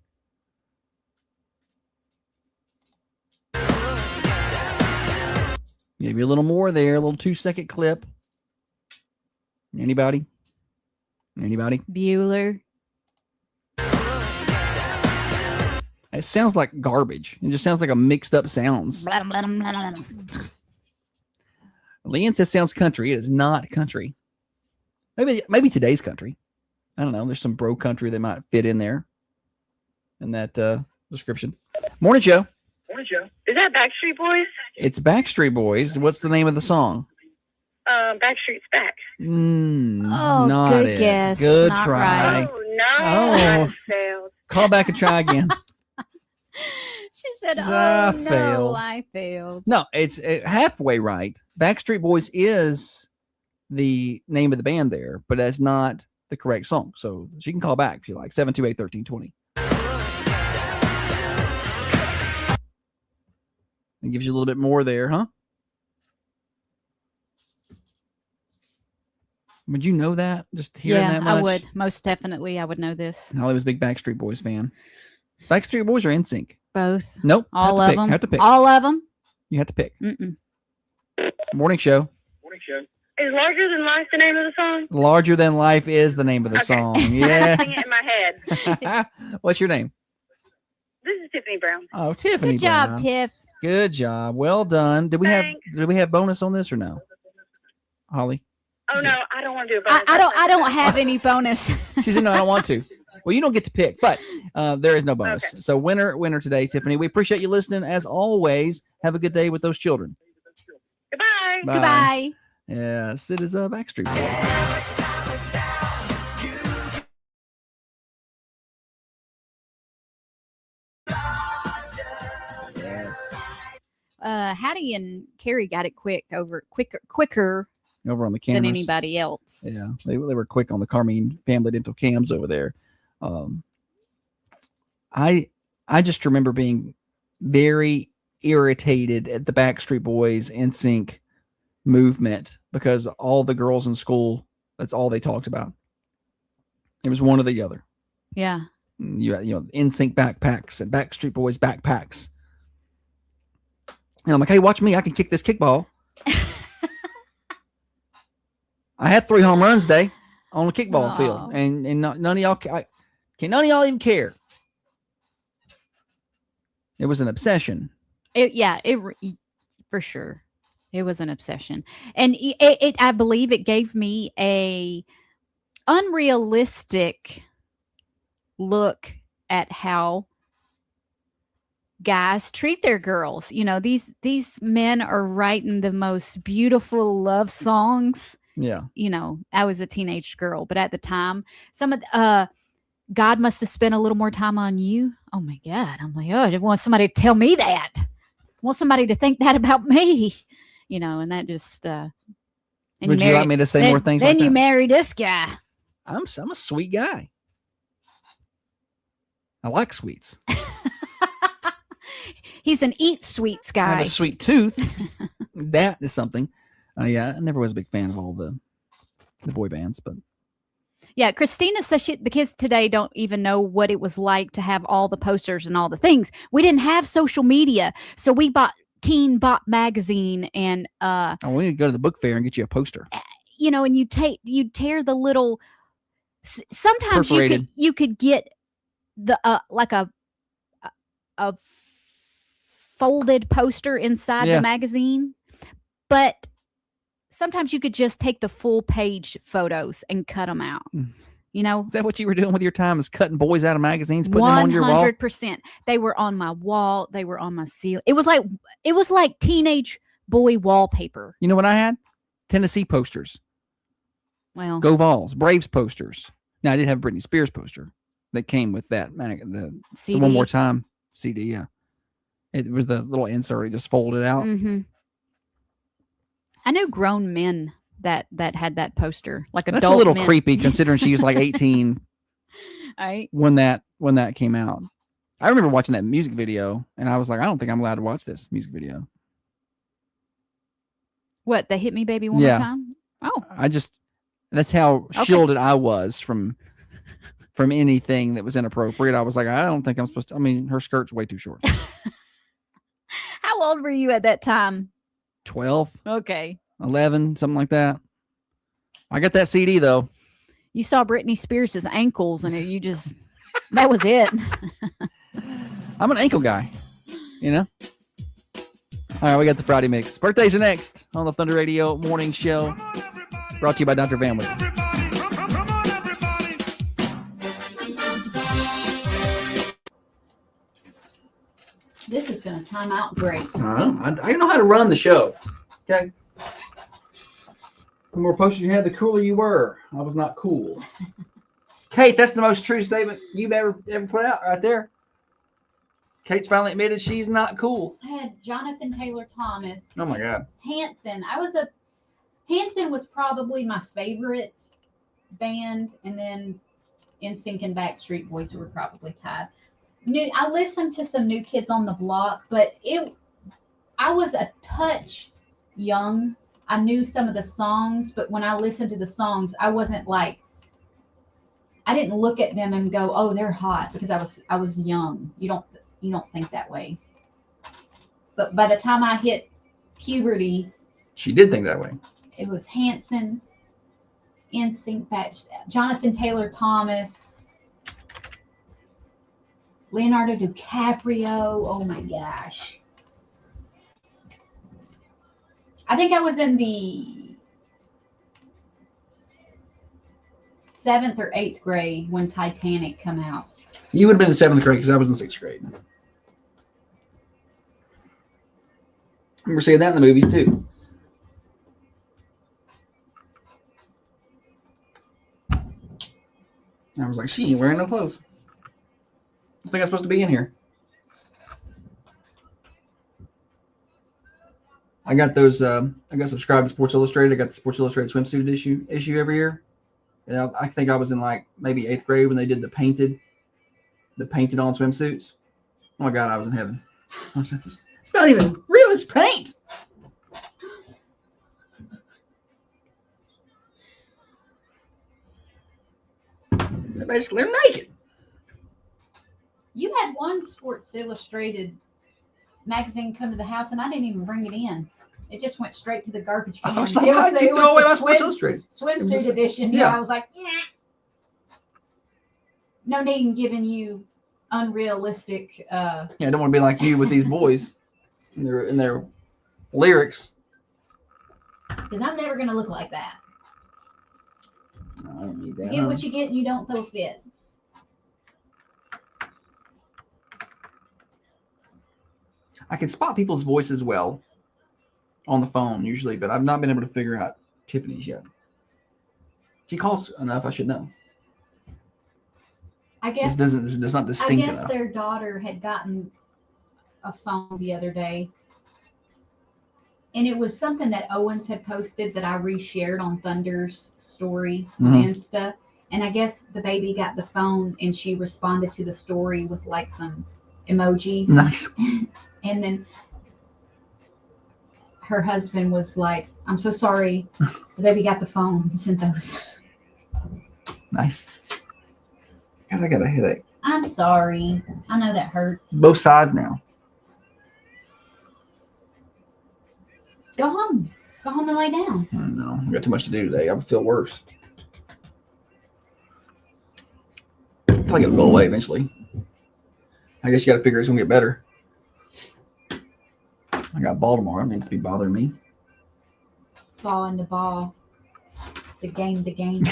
Maybe a little more there, a little 2-second clip. Anybody? Anybody? Bueller. It sounds like garbage. It just sounds like a mixed up sounds. Leanne says sounds country. It is not country. Maybe today's country. I don't know. There's some bro country that might fit in there in that description. Morning, Joe. Morning, Joe. Is that Backstreet Boys? It's Backstreet Boys. What's the name of the song? Backstreet's Back. Not good it. guess. Good Not try. right. Oh, no. Oh. I failed. Call back and try again. She said, I no, failed. I failed. No, it's halfway right. Backstreet Boys is the name of the band there, but that's not the correct song. So she can call back if you like. 728-1320. It gives you a little bit more there, huh? Would you know that? Just hearing that much? I would. Most definitely, I would know this. Holly was a big Backstreet Boys fan. Backstreet Boys or NSYNC? Both. Nope. All have to of pick. them. Have to pick. All of them? You have to pick. Mm-mm. Morning show. Morning, Joe. Is Larger Than Life the name of the song? Larger Than Life is the name of the song. Yeah. I'm singing it in my head. What's your name? This is Tiffany Brown. Oh, Tiffany. Good job, Brown. Tiff. Good job. Well done. Did we have bonus on this or no? Holly? Oh, no, I don't want to do a bonus. I don't have any bonus. She said, no, I don't want to. Well, you don't get to pick, but there is no bonus. Okay. So winner today, Tiffany. We appreciate you listening as always. Have a good day with those children. Goodbye. Bye. Goodbye. Yes, it is a Backstreet Boy. Yes. Hattie and Carrie got it quicker Over on the cameras. than anybody else. Yeah, they were quick on the Carmine Family Dental cams over there. I just remember being very irritated at the Backstreet Boys NSYNC movement because all the girls in school, that's all they talked about. It was one or the other. Yeah. You know, NSYNC backpacks and Backstreet Boys backpacks. And I'm like, hey, watch me. I can kick this kickball. I had 3 home runs today on a kickball field, and none of y'all none of y'all even care. It was an obsession. It for sure. It was an obsession, and it I believe it gave me a unrealistic look at how guys treat their girls. You know, these men are writing the most beautiful love songs. Yeah. You know, I was a teenage girl, but at the time, some of God must have spent a little more time on you. Oh my God. I'm like, oh, I didn't want somebody to tell me that. I want somebody to think that about me. You know, and that just Would you like me to say more things then like that? you marry this guy. I'm a sweet guy. I like sweets. He's an eat sweets I guy. have a sweet tooth. That is something. Yeah, I never was a big fan of all the boy bands, but Yeah, Christina says the kids today don't even know what it was like to have all the posters and all the things. We didn't have social media, so we bought Teen Bop magazine, and we need to go to the book fair and get you a poster. you know, and you tear the little. Sometimes you could get the like a folded poster inside Yeah. the magazine. But sometimes you could just take the full page photos and cut them out. You know, Is that what you were doing with your time? Is cutting boys out of magazines, putting them on your wall? 100%. They were on my wall. They were on my ceiling. It was like teenage boy wallpaper. You know what I had? Tennessee posters. Well, Go Vols. Braves posters. Now, I did have a Britney Spears poster that came with that the CD. One More Time CD. Yeah, it was the little insert. It just folded out. Mm-hmm. I knew grown men that had that poster, like adult That's a little men. creepy considering she was like 18 Right? when that came out. I remember watching that music video, and I was like, I don't think I'm allowed to watch this music video. What, the Hit Me Baby One Yeah. More Time? Oh, That's how Okay. shielded I was from anything that was inappropriate. I was like, I don't think I'm supposed to. I mean, her skirt's way too short. how old were you at that time? 12, Okay. 11, something like that. I got that CD though. You saw Britney Spears' ankles and you just, that was it. I'm an ankle guy, you know? All right, we got the Friday mix. Birthdays are next on the Thunder Radio Morning Show. Brought to you by Dr. Van Wick. This is going to time out great. I know how to run the show. Okay. The more posters you had, the cooler you were. I was not cool. Kate, that's the most true statement you've ever put out right there. Kate's finally admitted she's not cool. I had Jonathan Taylor Thomas. Oh my God. Hanson. Hanson was probably my favorite band, and then NSYNC and Backstreet Boys were probably tied. I listened to some New Kids on the Block, but I was a touch young. I knew some of the songs, but when I listened to the songs, I wasn't like, I didn't look at them and go, "Oh, they're hot," because I was young. You don't think that way. But by the time I hit puberty, She did think that way. it was Hanson, NSYNC, Jonathan Taylor Thomas, Leonardo DiCaprio. Oh my gosh. I think I was in the 7th or 8th grade when Titanic come out. You would have been in 7th grade because I was in 6th grade. I remember seeing that in the movies too. I was like, she ain't wearing no clothes. I think I'm supposed to be in here. I got those. I got subscribed to Sports Illustrated. I got the Sports Illustrated swimsuit issue every year. And I think I was in like maybe 8th grade when they did the painted on swimsuits. Oh my God, I was in heaven. It's not even real. It's paint. They're basically naked. You had one Sports Illustrated magazine come to the house, and I didn't even bring it in. It just went straight to the garbage can. I was like, how did you throw away my Sports Illustrated? Swimsuit edition. yeah. I was like, no need in giving you unrealistic. Yeah, I don't want to be like you with these boys in their lyrics. Because I'm never going to look like that. I don't need that. You get what you get, and you don't throw a fit. I can spot people's voices well on the phone usually, but I've not been able to figure out Tiffany's yet. She calls enough, I should know. I guess It's not distinct I guess enough. their daughter had gotten a phone the other day. And it was something that Owens had posted that I reshared on Thunder's story on Insta. And I guess the baby got the phone and she responded to the story with like some emojis. Nice. And then her husband was like, "I'm so sorry. The baby got the phone and sent those." Nice. God, I got a headache. I'm sorry. I know that hurts. Both sides now. Go home. Go home and lay down. I don't know. I got too much to do today. I feel worse. I feel like it'll go away eventually. I guess you got to figure it's going to get better. I got Baltimore. That needs to be bothering me. Ball in the ball. The game, the game.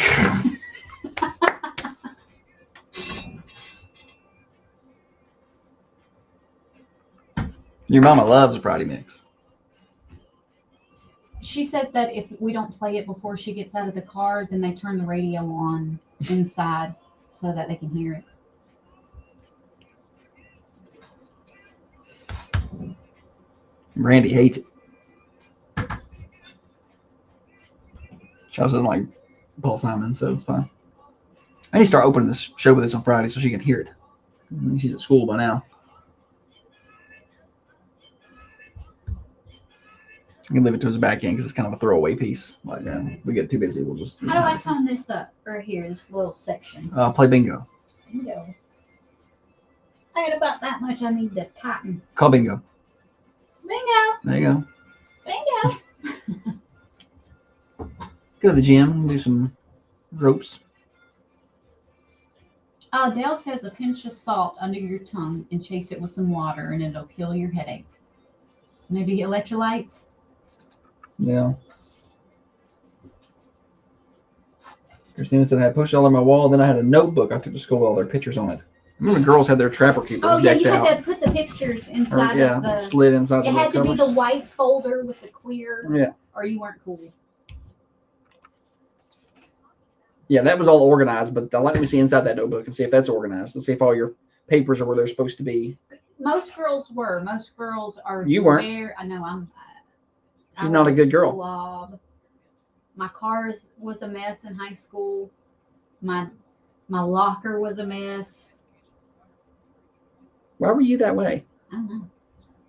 Your mama loves a Friday mix. She says that if we don't play it before she gets out of the car, then they turn the radio on inside so that they can hear it. Randy hates it. She also doesn't like Paul Simon, so it's fine. I need to start opening this show with this on Friday so she can hear it. She's at school by now. I can leave it to his back end because it's kind of a throwaway piece. Like, we get too busy, we'll just. How do I tone this up right here, this little section? Play bingo. Bingo. I got about that much I need to tighten. Call bingo. Bingo. There you go. Bingo. Go to the gym, do some ropes. Dale says a pinch of salt under your tongue and chase it with some water and it'll kill your headache. Maybe electrolytes? Yeah. Christina said I had pushed all on my wall, then I had a notebook I took to school with all their pictures on it. I remember girls had their trapper keepers Oh, yeah, decked you out. had to put the pictures inside of the... slid inside It the had to be covers. the white folder with the clear, Yeah. or you weren't cool. Yeah, that was all organized, but let me see inside that notebook and see if that's organized and see if all your papers are where they're supposed to be. Most girls were. Most girls are. You weren't. I know. She's not a good girl. Slob. My car was a mess in high school. My locker was a mess. Why were you that way? I don't know.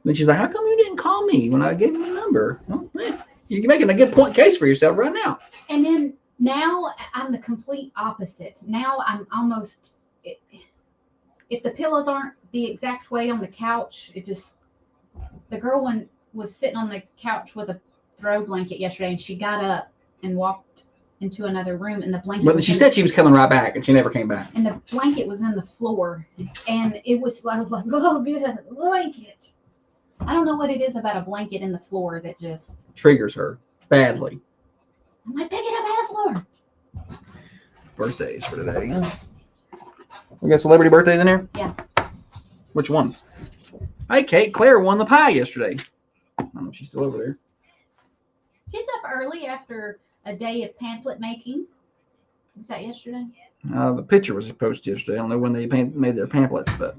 Then she's like, how come you didn't call me when I gave you the number? Well, man, you're making a good point case for yourself right now. And then now I'm the complete opposite. Now I'm almost, if the pillows aren't the exact way on the couch, the girl one was sitting on the couch with a throw blanket yesterday and she got up and walked into another room and the blanket. But she said she was coming right back and she never came back. And the blanket was in the floor and I was like, oh, get a blanket. I don't know what it is about a blanket in the floor that just Triggers her badly. I'm like, pick it up out of the floor. Birthdays for today. We got celebrity birthdays in here? Yeah. Which ones? Hey, Kate, Claire won the pie yesterday. I don't know if she's still over there. She's up early after a day of pamphlet making. Was that yesterday? The picture was posted yesterday. I don't know when they made their pamphlets, but.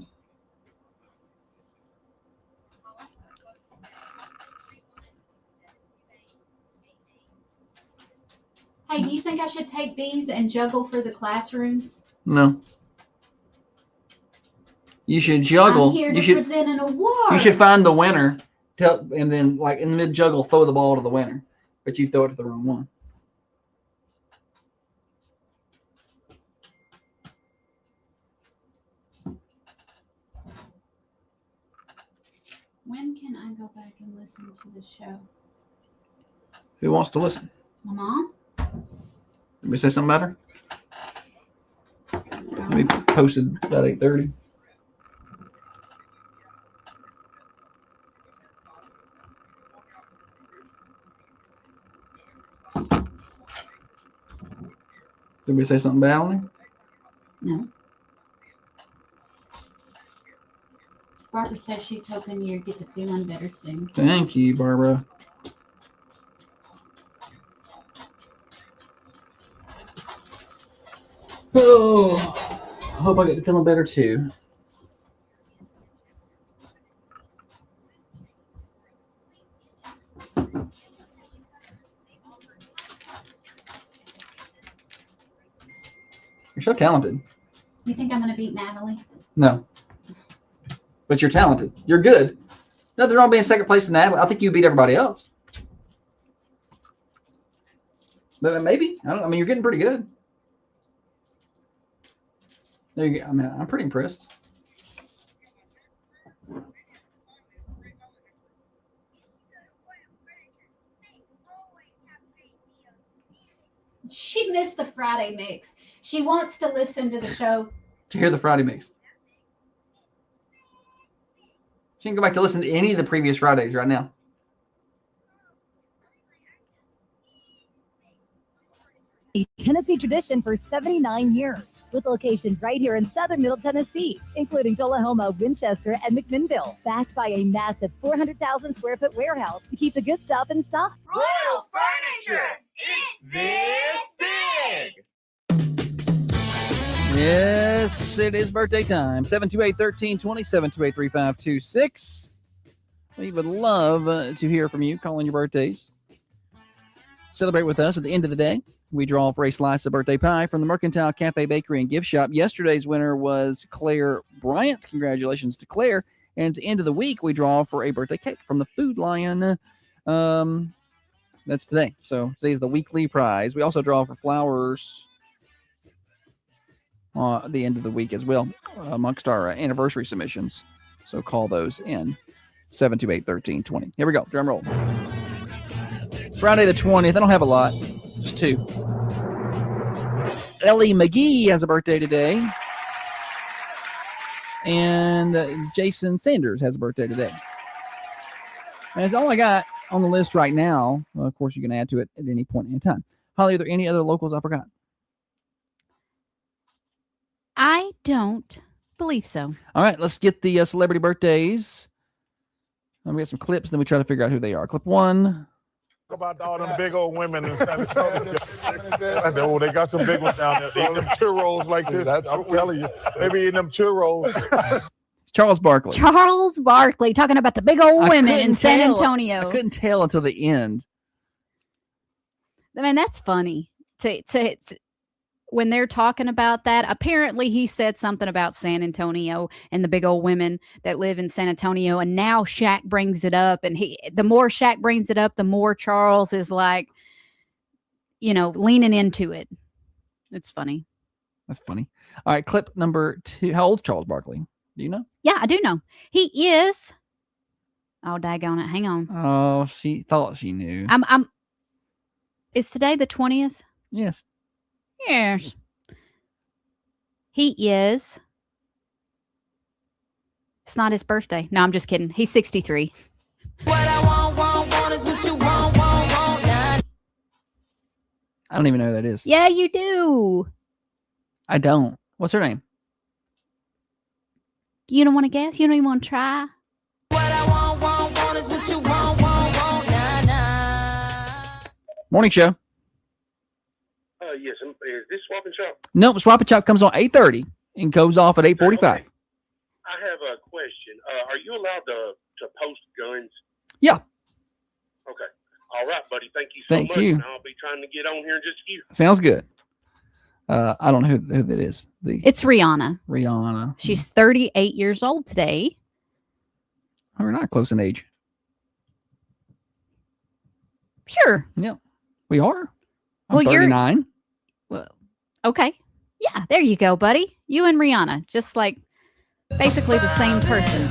Hey, do you think I should take these and juggle for the classrooms? No. You should juggle. I'm here to You should present an award. You should find the winner, and then like in the mid juggle, throw the ball to the winner, but you throw it to the wrong one. When can I go back and listen to the show? Who wants to listen? My mom? Let me say something about her. We posted about 8:30. Did we say something bad on him? No. Barbara says she's hoping you get to feeling better soon. Thank you, Barbara. Oh, I hope I get to feeling better too. You're so talented. You think I'm going to beat Natalie? No. But you're talented. You're good. Nothing wrong being second place to Natalie. I think you beat everybody else. But maybe. I mean, you're getting pretty good. There you go. I mean, I'm pretty impressed. She missed the Friday mix. She wants to listen to the show. To hear the Friday mix. She can go back to listen to any of the previous Fridays right now. Tennessee tradition for 79 years, with locations right here in southern Middle Tennessee, including Tullahoma, Winchester, and McMinnville, backed by a massive 400,000 square foot warehouse to keep the good stuff in stock. Royal Furniture, it's this big. Yes, it is birthday time. 728-1320, 728-3526. We would love to hear from you. Call in your birthdays. Celebrate with us at the end of the day. We draw for a slice of birthday pie from the Mercantile Cafe Bakery and Gift Shop. Yesterday's winner was Claire Bryant. Congratulations to Claire. And at the end of the week, we draw for a birthday cake from the Food Lion. That's today. So today is the weekly prize. We also draw for flowers at the end of the week as well, amongst our anniversary submissions. So call those in. 728-1320. Here we go. Drum roll. Friday the 20th. I don't have a lot. Just two. Ellie McGee has a birthday today. And Jason Sanders has a birthday today. And that's all I got on the list right now. Well, of course, you can add to it at any point in time. Holly, are there any other locals I forgot? I don't believe so. All right, let's get the celebrity birthdays. Let me get some clips, then we try to figure out who they are. Clip one. About all them big old women in San Antonio. Oh, they got some big ones down there. Eating them churros like this. I'm telling you. They be eating them churros. Charles Barkley. Charles Barkley, talking about the big old women in San Antonio. I couldn't tell until the end. I mean, that's funny. When they're talking about that, apparently he said something about San Antonio and the big old women that live in San Antonio. And now Shaq brings it up. And the more Shaq brings it up, the more Charles is like, leaning into it. It's funny. That's funny. All right, clip number 2. How old is Charles Barkley? Do you know? Yeah, I do know. He is. Oh, daggone it. Hang on. Oh, she thought she knew. Is today the 20th? Yes. Yes. He is. It's not his birthday. No, I'm just kidding. He's 63. What I want is what you want. Nah. I don't even know who that is. Yeah, you do. I don't. What's her name? You don't want to guess? You don't even want to try? What I want is what you want. Nah. Morning show. Yes. Is this Swap and Shop? Nope. Swap and Shop comes on 8:30 and goes off at 8:45. Okay. I have a question. Are you allowed to post guns? Yeah. Okay. All right, buddy. Thank you so Thank much. you. And I'll be trying to get on here in just a few. Sounds good. I don't know who that is. It's Rihanna. Rihanna. She's 38 years old today. We're not close in age. Sure. Yeah. We are. I'm Well, 39. Well, okay. Yeah, there you go, buddy. You and Rihanna, just like basically the same person.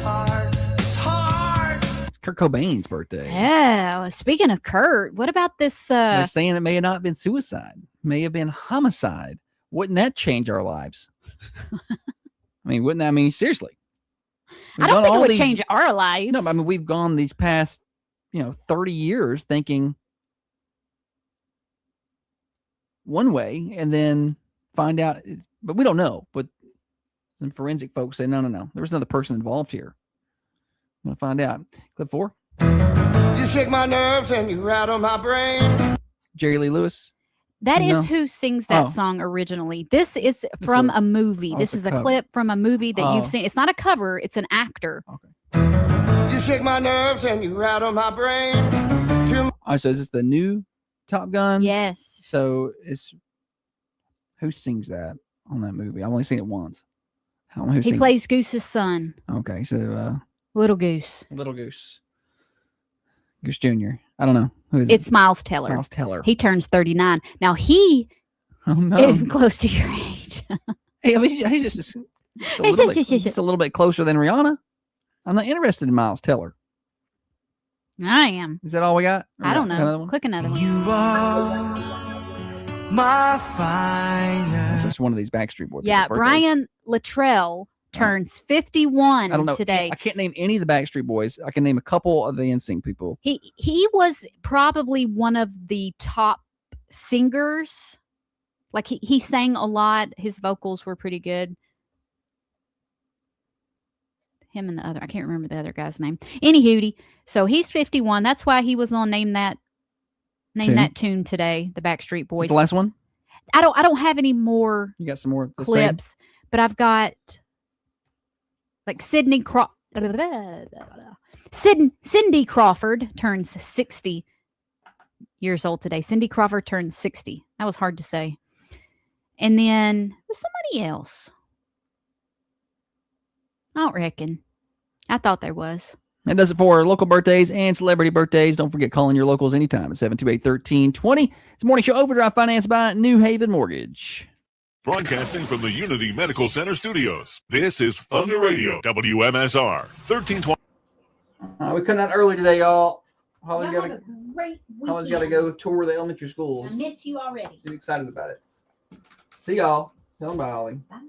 It's Kurt Cobain's birthday. Yeah. Well, speaking of Kurt, what about this? They're saying it may have not been suicide, may have been homicide. Wouldn't that change our lives? Wouldn't that? Seriously. I don't think it would change our lives. No, we've gone these past, 30 years thinking one way and then find out, but we don't know. But some forensic folks say, no. There was another person involved here. I'm going to find out. Clip 4. You shake my nerves and you rattle my brain. Jerry Lee Lewis. That is who sings that song originally. This is from a movie. This is a clip from a movie that you've seen. It's not a cover. It's an actor. Okay. You shake my nerves and you rattle my brain. So is this the new Top Gun? Yes. So who sings that on that movie? I've only seen it once. I don't know who He sings plays Goose's son. Okay, so Little Goose. Little Goose. Goose Jr. I don't know. Who is it? It's Miles Teller. Miles Teller. He turns 39. Now he is close to your age. Hey, he's just a little bit closer than Rihanna. I'm not interested in Miles Teller. I am. Is that all we got? I don't know. Click another one. You are my finest. It's just one of these Backstreet Boys. Yeah, Brian Luttrell turns 51 I don't know. today. I can't name any of the Backstreet Boys. I can name a couple of the NSYNC people. He was probably one of the top singers Like he sang a lot. His vocals were pretty good. Him and the other, I can't remember the other guy's name. Anywho, so he's 51. That's why he was on Name That Tune today, the Backstreet Boys. The last one? I don't have any more You got some more the clips, but I've got like Cindy Crawford turns 60 years old today. Cindy Crawford turns 60. That was hard to say. And then there's somebody else. I don't reckon. I thought there was. That does it for local birthdays and celebrity birthdays. Don't forget calling your locals anytime at 728-1320. It's Morning Show Overdrive financed by New Haven Mortgage. Broadcasting from the Unity Medical Center studios. This is Thunder Radio, WMSR 1320. We come out early today, y'all. Holly's Y'all got have to a great Holly's got to weekend. go tour the elementary schools. I miss you already. She's excited about it. See y'all. Tell them bye, Holly. Bye.